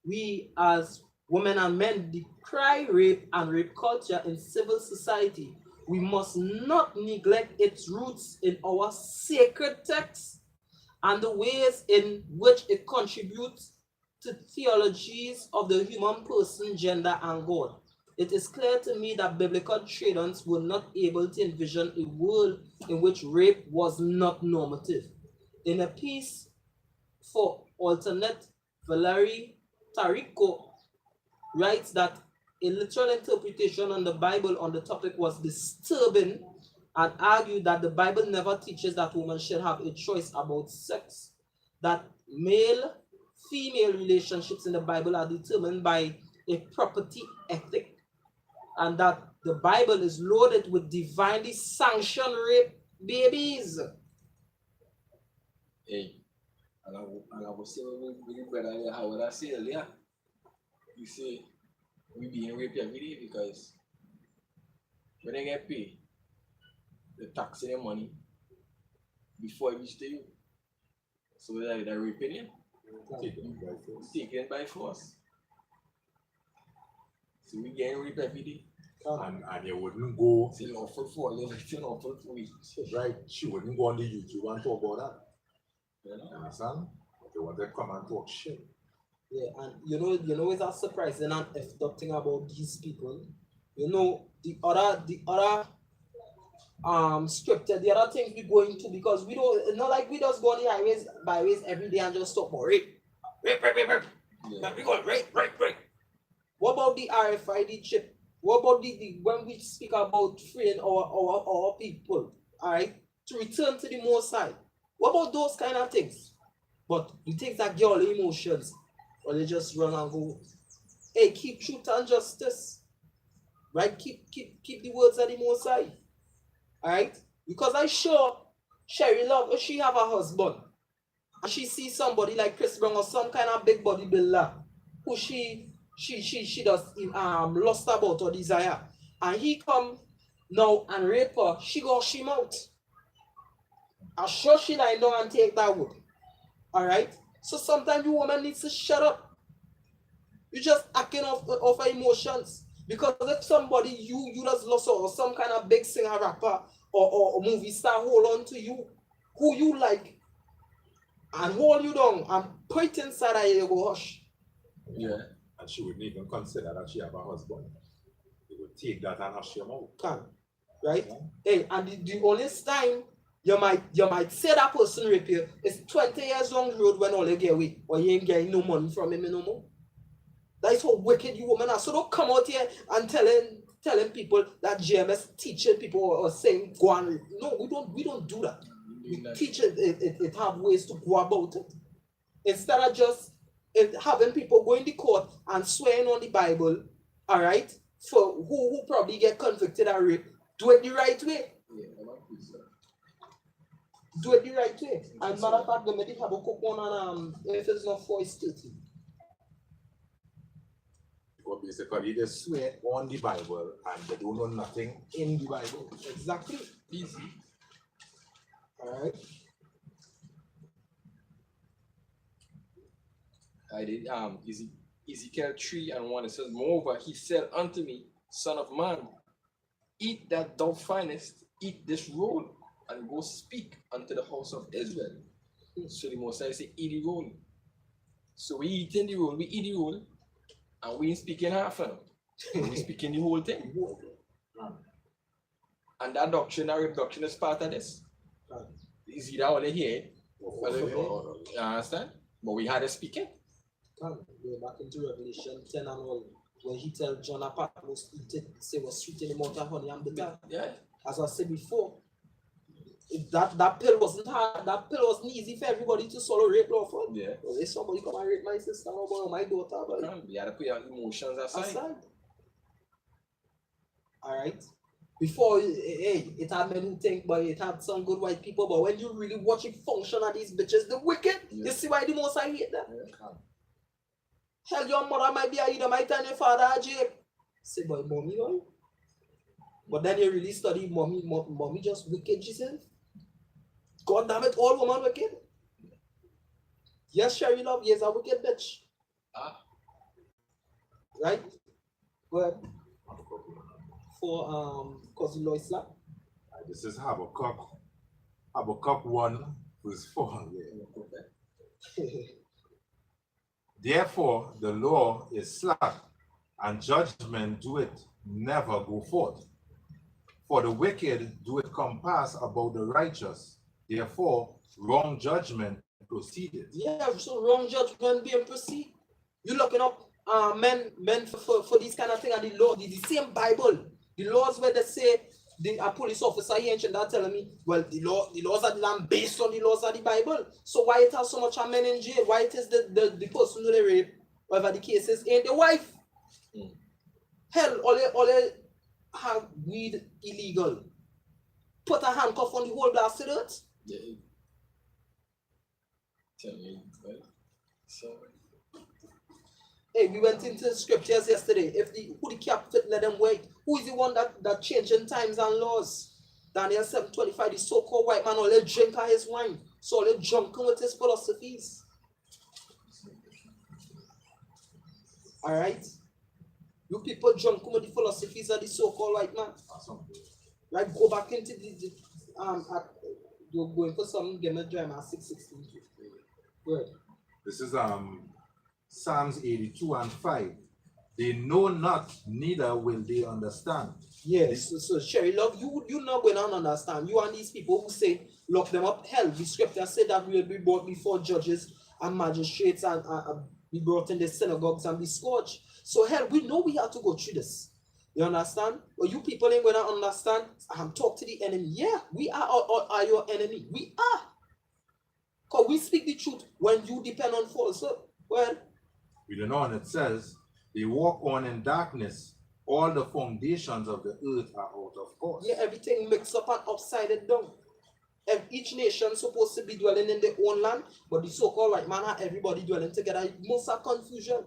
we as women and men decry rape and rape culture in civil society, we must not neglect its roots in our sacred texts and the ways in which it contributes to theologies of the human person, gender, and God. It is clear to me that biblical traditions were not able to envision a world in which rape was not normative. In a piece for Alternate, Valerie Tarico writes that a literal interpretation on the Bible on the topic was disturbing and argued that the Bible never teaches that women should have a choice about sex, that male-female relationships in the Bible are determined by a property ethic, and that the Bible is loaded with divinely sanctioned rape babies. Hey, and I was saying with you, brother, how would I say earlier? You say we being raped every day because when they get paid, they tax their money before it reach to you. So they're raping you, taken by force. So we getting raped every day. And you wouldn't go, It's lawful for them, it's lawful for we. right? She wouldn't go on the YouTube and talk about that. You You know? understand? They want to come and talk shit. Yeah, and you know it's a surprising and effed up thing about these people. You know, the other scripted, the other things we go into, because we don't, it's not like we just go on the highways, byways every day and just talk about rape. Yeah. We go rape. What about the RFID chip? What about the when we speak about freeing our people, all right, to return to the Most High? What about those kind of things? But the things that get all the emotions, or they just run and go, hey, keep truth and justice, right? Keep the words of the Most High, all right? Because I sure Sherry Love, if she have a husband, and she sees somebody like Chris Brown or some kind of big bodybuilder who she does lust about or desire, and he come now and rape her, she go shame out. I'm sure she lie down and take that wood. Alright? So sometimes you woman needs to shut up. You just acting off her emotions. Because if somebody you just lost or some kind of big singer rapper or movie star hold on to you, who you like, and hold you down and put inside her, you go hush. Yeah. And she wouldn't even consider that she have a husband. They would take that and hush him out. Can. Right? Hey, and the only time you might say that person rape you is 20 years down the road when all you get away, or you ain't getting no money from him no more. That's how wicked you women are. So don't come out here and telling people that GMS teaching people or saying go and rape. No, we don't do that. We teach it have ways to go about it. Instead of just having people go in the court and swearing on the Bible, all right, for who probably get convicted and rape, do it the right way. Yeah, I like this, sir. Do it the right way. And matter of fact, the medic have a coupon on if it's not 4, it's 30. Because basically they swear on the Bible and they don't know nothing in the Bible. Exactly. Easy. All right. I did Ezekiel 3:1, it says, moreover, he said unto me, Son of man, eat that thou findest, eat this roll, and go speak unto the house of Israel. So the Most High say, eat the roll. So we eating the roll, we eat the roll, and we ain't speaking half of it. We speaking the whole thing. And that doctrine is part of this. Is either all they hear, you understand? But we had to speak it. Go back into Revelation 10 and all, where he tells John Patmos eat it, say was sweet in the mouth of honey and bitter. Yeah. As I said before, if that pill wasn't hard, that pill wasn't easy for everybody to swallow rape law for. Yeah. Well, if somebody come and rape my sister or my daughter, but We had to put your emotions aside. Alright. Before, hey, it had men who think, but it had some good white people, but when you really watch it function at these bitches, the wicked, you see why the Most I hate them? Yeah. Hell, your mother might be a Edomite and your father a Jacob. Say, boy, mommy, boy. But then you really study mommy just wicked, she said. God damn it, all women wicked. Yes, Sherry Love, yes, a wicked bitch. Right? Go ahead. For Cousin Lois Slap. This is Habakkuk 1 verse 4. Yeah. Therefore, the law is slack, and judgment do it never go forth. For the wicked do it compass about the righteous. Therefore, wrong judgment proceeded. Yeah, so wrong judgment being proceed. You looking up men for these kind of thing and the law, the same Bible. The laws where they say a police officer here and that telling me, well, the laws of the land based on the laws of the Bible. So why it has so much men in jail? Why it is the person who they rape, whatever the case is, ain't the wife? Hell, all they have weed illegal. Put a handcuff on the whole blasted earth. Yeah. Tell me, right? So. Hey, we went into the scriptures yesterday. Who the captain let them wait? Who is the one that changing times and laws? Daniel 7:25, the so-called white man, all they drink of his wine. So all they drunken with his philosophies. Alright? You people drunken with the philosophies of the so-called white man. Right? Go back into you're going for some game of drama 6:16. Good. This is Psalms 82:5. They know not, neither will they understand. Yes, so Sherry Love, you're not going to understand. You and these people who say lock them up. Hell, the scripture said that we will be brought before judges and magistrates and be brought in the synagogues and be scourged. So hell, we know we have to go through this. You understand? But you people ain't going to understand. Talk to the enemy. Yeah, we are your enemy. We are. Because we speak the truth when you depend on falsehood. Well, We don't know, and it says, they walk on in darkness, all the foundations of the earth are out of course. yeah, everything mixed up and upside down. Each nation supposed to be dwelling in their own land, but the so-called white man have everybody dwelling together. Most are confusion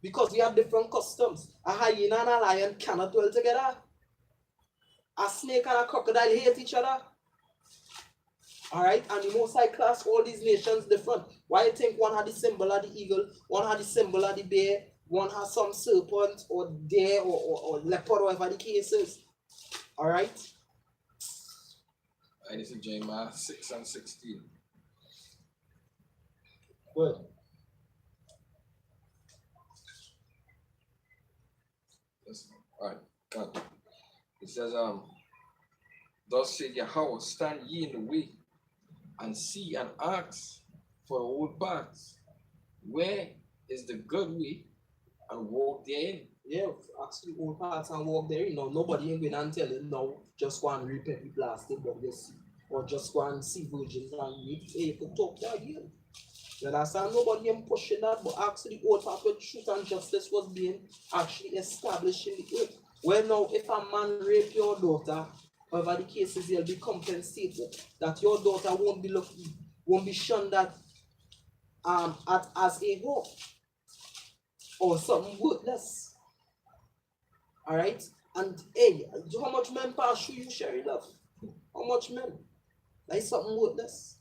because we have different customs. A hyena and a lion cannot dwell together. A snake and a crocodile hate each other. Alright, and the Most High class, all these nations different. Why you think one had the symbol of the eagle, one had the symbol of the bear, one has some serpent or deer or leopard, or whatever the case is. Alright? And this is Jeremiah 6:16. Good. Alright, God. It says, thus said Yahweh, stand ye in the way, and see and ask for the old paths. Where is the good way, and walk therein? Yeah, actually old parts and walk there. You know, nobody ain't going and tell you no, just go and repent the blasted but this, or just go and see virgins and reap. Hey, you could talk that again. You understand? Nobody ain't pushing that, but actually old part where truth and justice was being actually established in the earth. Well now, if a man rape your daughter, whatever the case is, he'll be compensated. That your daughter won't be shunned at as a whore or something worthless. Alright? And hey, how much men pass through you, Sherry Love? How much men? Like something worthless.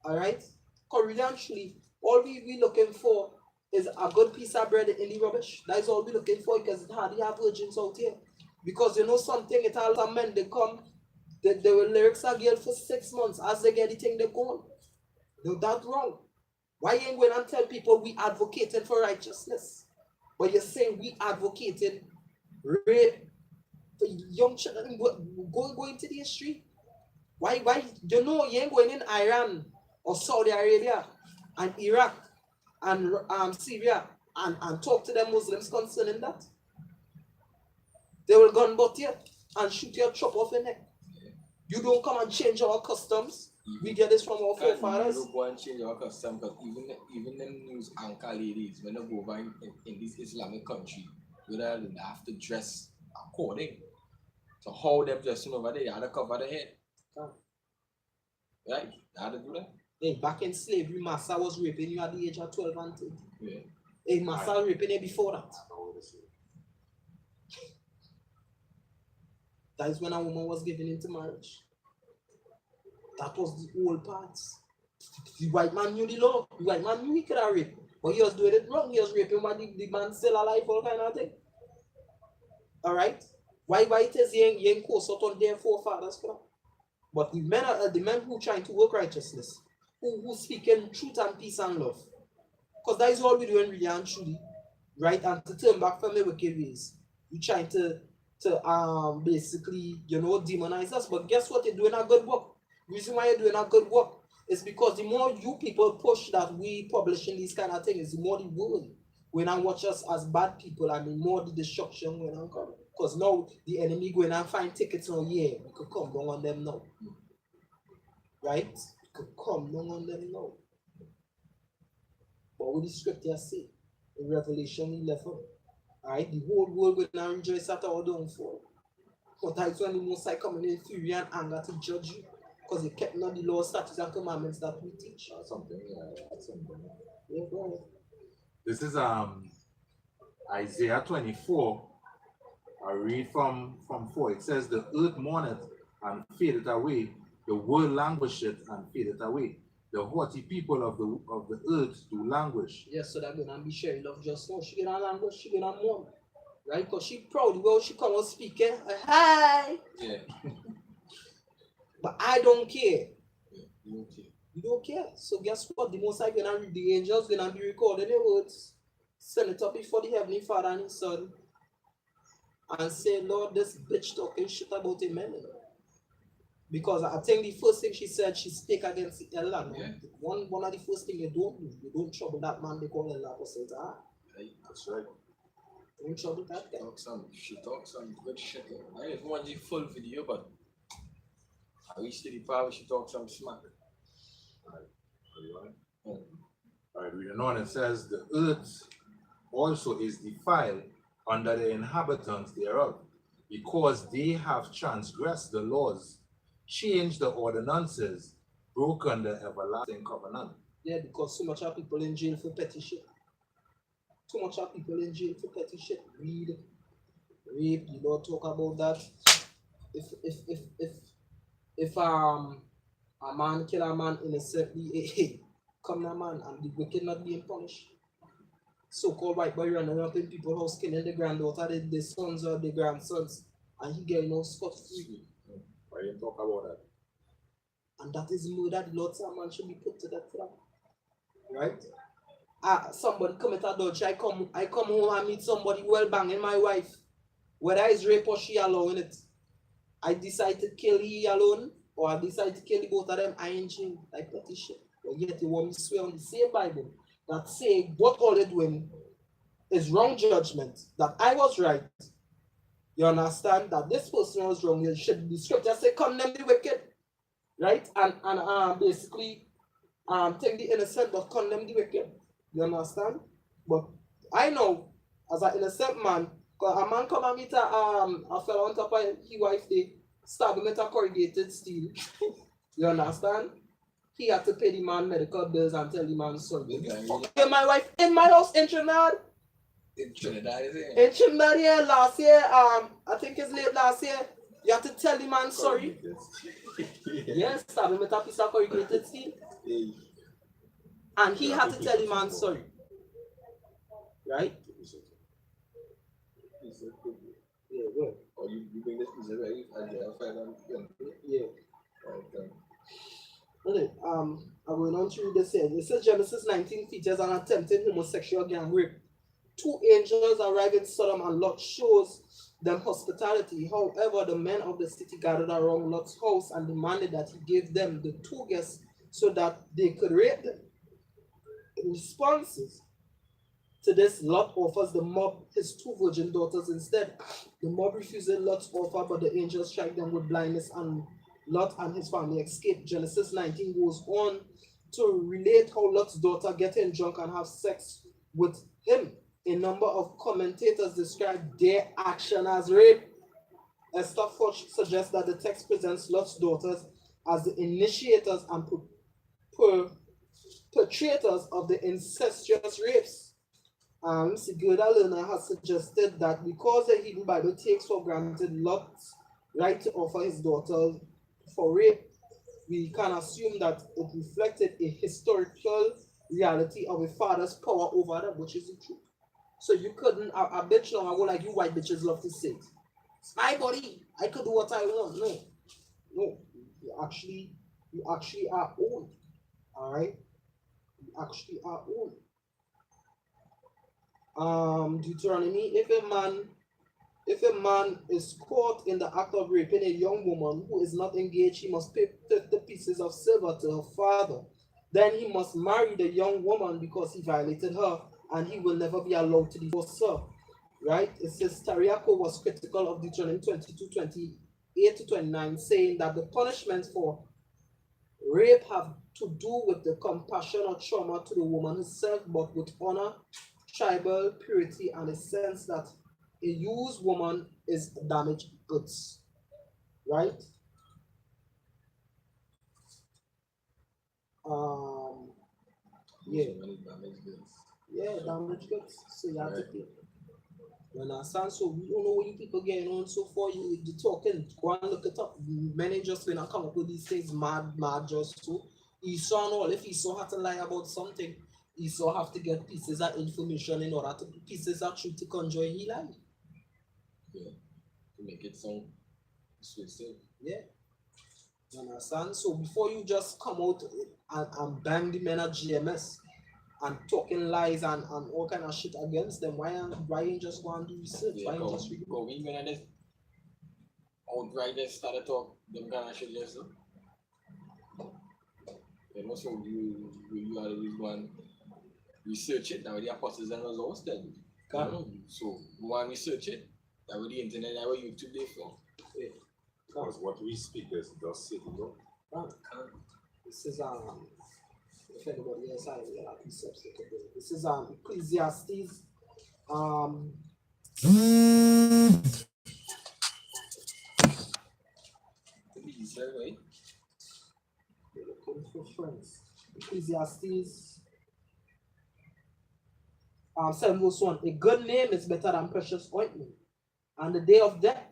Alright? Because really and truly, all we looking for is a good piece of bread in the rubbish. That is all we looking for, because it's hardly have virgins out here. Because you know something, it all some men, they come, they will lyrics a girl for 6 months. As they get the thing, they're gone. That's wrong. Why you ain't going and tell people we advocating for righteousness? But you're saying we advocating rape for young children going into the history? Why you know you ain't going in Iran or Saudi Arabia and Iraq and Syria and talk to them Muslims concerning that? They will gun butt you and shoot your chop off your neck. You don't come and change our customs. We get this from our forefathers. You don't go and change your custom, because even them news anchor ladies, when they go over in this Islamic country, they have to dress according to how they're dressing over there. You have to cover the head. Right? You have to do that. Hey, back in slavery, Massa was raping you at the age of 12 and 13. Yeah. Hey, Massa was raping you before that. That is when a woman was given into marriage. That was the old parts. The white man knew the law. The white man knew he could have raped. But he was doing it wrong. He was raping when the man still alive, all kind of thing. Alright? Why it is he ain't course out on their forefathers for that? But the men who trying to work righteousness, who speaking truth and peace and love. Because that is all we're doing really and truly. Right? And to turn back from the wicked ways. We're trying to basically, demonize us. But guess what? You're doing a good work. The reason why you're doing a good work is because the more you people push that we publishing these kind of things, the more the world when I watch us as bad people, and the more the destruction when I come. Because now the enemy going and find tickets now, yeah, we could come down on them now. Right? We could come down on them now. But what the scripture say in Revelation 11, alright, the whole world will now rejoice at our downfall. But that's when the Most High coming in fury and anger to judge you, because they kept not the law, statutes, and commandments that we teach. Or something, something. Yeah, go ahead. This is Isaiah 24. I read from 4. It says, the earth mourneth and fadeth away, the world languisheth and fadeth away. The haughty people of the earth do languish. Yes, so that gonna be sharing love just now. She gonna language, she gonna mourn. Right? Because she proud well she come and speaking. Hi! Yeah. But I don't care. You don't care. You don't care. So guess what? The Most High gonna read, the angels gonna be recording the words, send it up before the Heavenly Father and His Son, and say, Lord, this bitch talking shit about a man. Because I think the first thing she said, she speak against the elder. Yeah. One of the first things you don't do, you don't trouble that man they call elder person. Right. That's right. Don't trouble that guy. She talks some good shit. I don't even watch the full video, but I reached to the part where she talks some smack. All right, reading on, it says, the earth also is defiled under the inhabitants thereof, because they have transgressed the laws, changed the ordinances, broken the everlasting covenant. Yeah, because so much of people in jail for petty shit. Too much of people in jail for petty shit. Greed, rape, you don't talk about that. If a man kill a man innocently, come a man and the wicked not being punished. So-called white boy running up in people's house killing the granddaughter, the sons or the grandsons, and he getting no scot-free. Why you talk about that? And that is murder. The Lord said a man should be put to death for that. Right? Somebody commit adultery, I come home and meet somebody well banging my wife. Whether it's rape or she allowing it. I decide to kill he alone, or I decide to kill the both of them, I ain't jail. Like petty shit. But yet you want me to swear on the same Bible that say what all they're doing is wrong judgment, that I was right. You understand that this person was wrong. You should the scripture say condemn the wicked. Right? And basically take the innocent but condemn the wicked. You understand? But I know as an innocent man, because a man come and meet a fella on top of his wife, they stab him with a corrugated steel. You understand? He had to pay the man medical bills and tell the man, sorry. Fuck my wife in my house in Trinidad. In Trinidad, is it? In Trinidad, yeah, last year, I think it's late last year, you have to tell the man sorry. Yes, stab him with a piece of corrugated steel. And he had to tell the man sorry. Right? Yeah, good. Or you bring this piece of right and you find out. Yeah. Okay. Okay, I'm going on to read this here. It says Genesis 19 features an attempted homosexual gang rape. 2 angels arrive in Sodom and Lot shows them hospitality. However, the men of the city gathered around Lot's house and demanded that he give them the 2 guests so that they could rape them. In responses to this, Lot offers the mob his 2 virgin daughters instead. The mob refuses Lot's offer, but the angels strike them with blindness, and Lot and his family escape. Genesis 19 goes on to relate how Lot's daughter getting drunk and have sex with him. A number of commentators describe their action as rape. Esther Foch suggests that the text presents Lot's daughters as the initiators and perpetrators of the incestuous rapes. Sigurda Lerner has suggested that because the Hebrew Bible takes for granted Lot's right to offer his daughter for rape, we can assume that it reflected a historical reality of a father's power over them, which is the truth. So you couldn't, a bitch now, I go like you white bitches love to say, it's my body, I could do what I want. No, you actually are owned. All right, you actually are owned. Deuteronomy, if a man is caught in the act of raping a young woman who is not engaged, he must pay 50 pieces of silver to her father. Then he must marry the young woman because he violated her and he will never be allowed to divorce her. Right? It says Tariako was critical of Deuteronomy 22:28-29, saying that the punishments for rape have to do with the compassion or trauma to the woman herself, but with honor, tribal purity, and a sense that a used woman is damaged goods. Right? Yeah. Yeah, damaged goods. So you have to pay. You understand? So we don't know what you people getting on so far. You talking, go and look it up. Many just when I come up with these things, mad just so. Esau and all, if Esau had to lie about something, Esau have to get pieces of information in order to pieces of truth to conjure he lie. Yeah. To make it sound persuasive. Yeah. You understand? So before you just come out and bang the men at GMS and talking lies and all kind of shit against them, why you just go and do research? Yeah, why you just read? Go even at this outright they started talk them kind of shit yesterday. You know, so you are the one research it, now the apostles and was always dead. You know? So go and research it, that with the internet, that with YouTube they for. Yeah. Because what we speak is just city, though. This is if anybody else has a concepts, this is Ecclesiastes Right? looking for friends. Ecclesiastes 7:1. A good name is better than precious ointment, and the day of death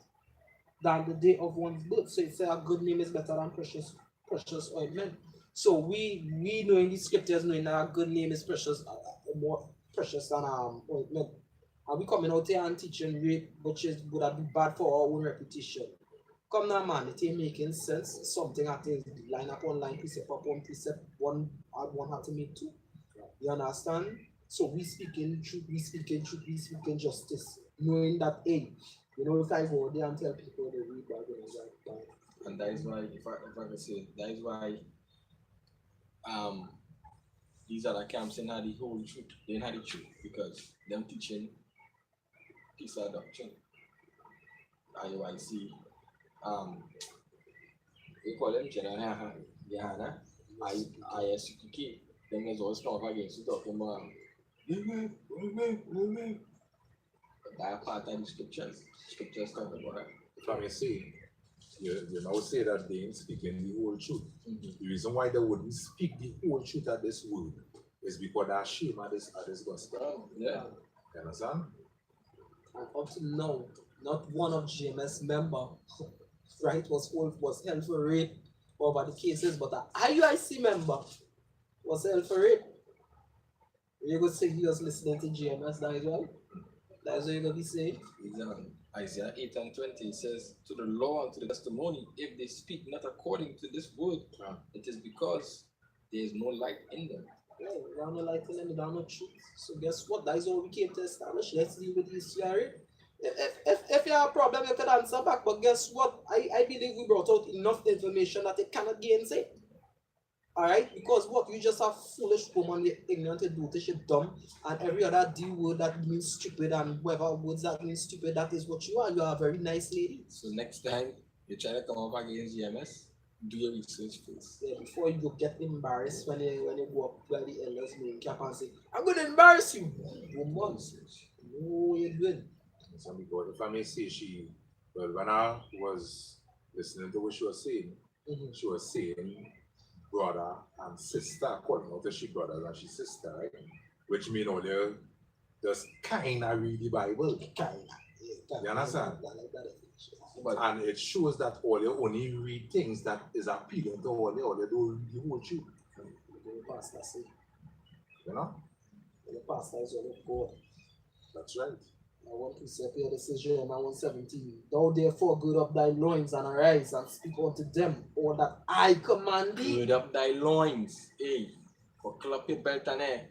than the day of one's birth. So it says a good name is better than precious ointment. So we know in the scriptures knowing that a good name is precious, more precious than ointment. And we coming out here and teaching rape, which would have been bad for our own reputation. Come now, man, it ain't making sense. Something that is line upon line, precept upon precept, one had to make two. You understand? So we speaking truth, we speaking justice, knowing that, hey, you know, if I go there and tell people they read Bible, and that is why, if I can say, that is why these other camps ain't had the whole truth. They ain't had the truth because them teaching piece of doctrine. IUIC, we call them General Yahana, ISUPK. Them is always come up against you talking about that part of the scriptures. Scriptures talk about it. If I may say, you now say that they ain't speaking the whole truth. The reason why they wouldn't speak the whole truth at this word is because they're ashamed at this gospel. Yeah. You understand? And up to now, not one of GMS member, right, was held for rape over the cases, but an IUIC member was held for rape. You're going to say he was listening to GMS, that is right? That is what you're going to be saying? Isaiah 8:20 says, to the law and to the testimony, if they speak not according to this word, it is because there is no light in them. Yeah, we have no light in them, we have no truth. So guess what? That is what we came to establish. Let's deal with this theory. If you have a problem, you can answer back. But guess what? I believe we brought out enough information that it cannot gainsay. Alright? Because what? You just have foolish woman, you're ignorant, you're brutish, you're dumb, and every other D word that means stupid and whatever words that mean stupid, that is what you are. You are a very nice lady. So next time you try to come up against GMS, do your research first. Yeah, before you go get embarrassed when you go up where the elders main cap and say, I'm going to embarrass you. Woman. No, you're good. So because if I may say, when I was listening to what she was saying, she was saying brother and sister, calling out she brothers and she sister, right? Which mean all they just kinda read the Bible. Kinda. You understand? And it shows that all they only read things that is appealing to all they don't read the whole truth. The pastor say. You know? The pastor is all of God. That's right. I want to say here, this is Jeremiah 1:17. Thou therefore gird up thy loins and arise and speak unto them all that I command thee. Gird up thy loins, hey, for clap your belt and hair.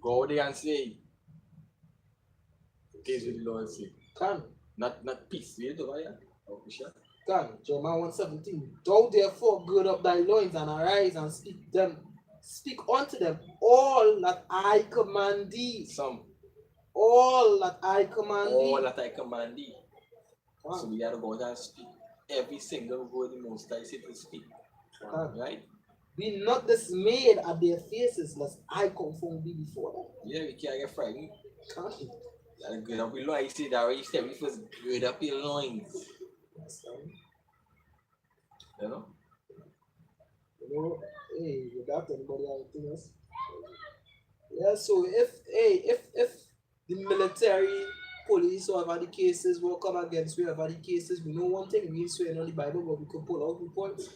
Go there and say, this is the Lord say. Can. Not peace, you know, yeah? Can. Jeremiah 1:17. Thou therefore gird up thy loins and arise and speak them speak unto them all that I command thee. Some. All that I command thee. All that I command thee. So we gotta go out and speak every single word the Most High said to speak. Right? Be not dismayed at their faces, lest I confound thee before them. Yeah, we can't get frightened. Can't. Gotta gird up your loins. See that already said we first gird up your loins. You know? You know, hey, without anybody anything else. Yeah, so if the military, police, or whatever the cases will come against whoever the cases, we know one thing, we ain't swearing on the Bible, but we could pull out the points.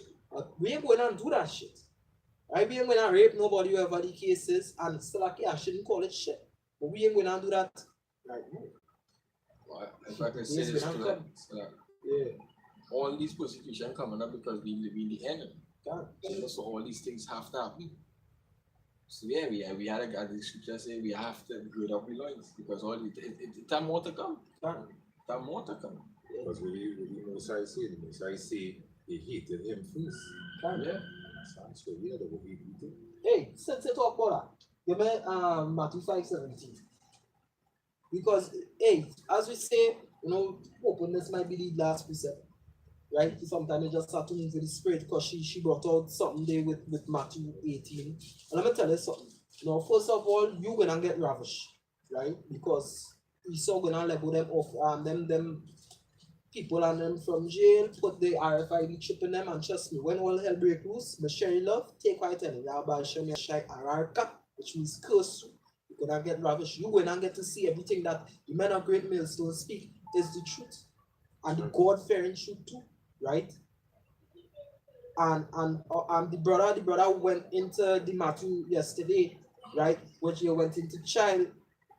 We ain't going to do that shit. I ain't going to rape nobody, whoever the cases, and still like, yeah, I shouldn't call it shit. But we ain't going to do that right now. Well, if I can say this to yeah. All these persecution coming up because we live in the enemy. God. You know, so all these things have to happen. So yeah, we had a God, the scripture say we have to gird up the loins because all it have more to come. God. It have more to come. Because we Most High say, the Most High say they hated him first. God. Yeah. So yeah, that will be beaten. Hey, since you talk about that, give me Matthew 5:17. Because, hey, as we say, you know, openness might be the last precept, right? Sometimes you just have to move with the spirit because she brought out something there with Matthew 18. And let me tell you something. Now, first of all, you're going to get ravished, right? Because Esau going to level them off, them people and them from jail, put the RFID chip in them, and trust me, when all hell break loose, the Sherry Love, take right in. Yahweh Shem Yashai Ararka, which means curse. You're going to get ravished. You're going to get to see everything that the men of great millstones speak is the truth. And the God-fearing truth too, right? And the brother went into the Matthew yesterday, right? Which you went into child,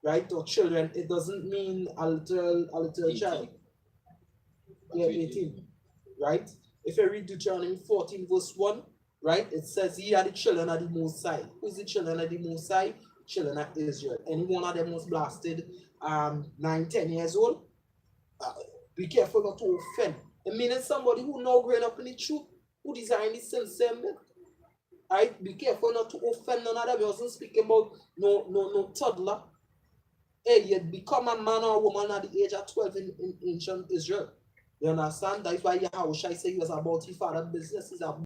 right? Or children. It doesn't mean a little child. Yeah, 18, right? If you read Deuteronomy 14, verse 1, right? It says, ye are the children of the Most High. Who's the children of the Most High? Children of Israel. Any one of them was blasted 9-10 years old. Be careful not to offend. It means somebody who now growing up in the truth, who design the same. Right? Be careful not to offend none of them. I wasn't speaking about no toddler. Hey, you become a man or a woman at the age of 12 in ancient Israel. You understand? That's why Yahushua said he was about his father's business.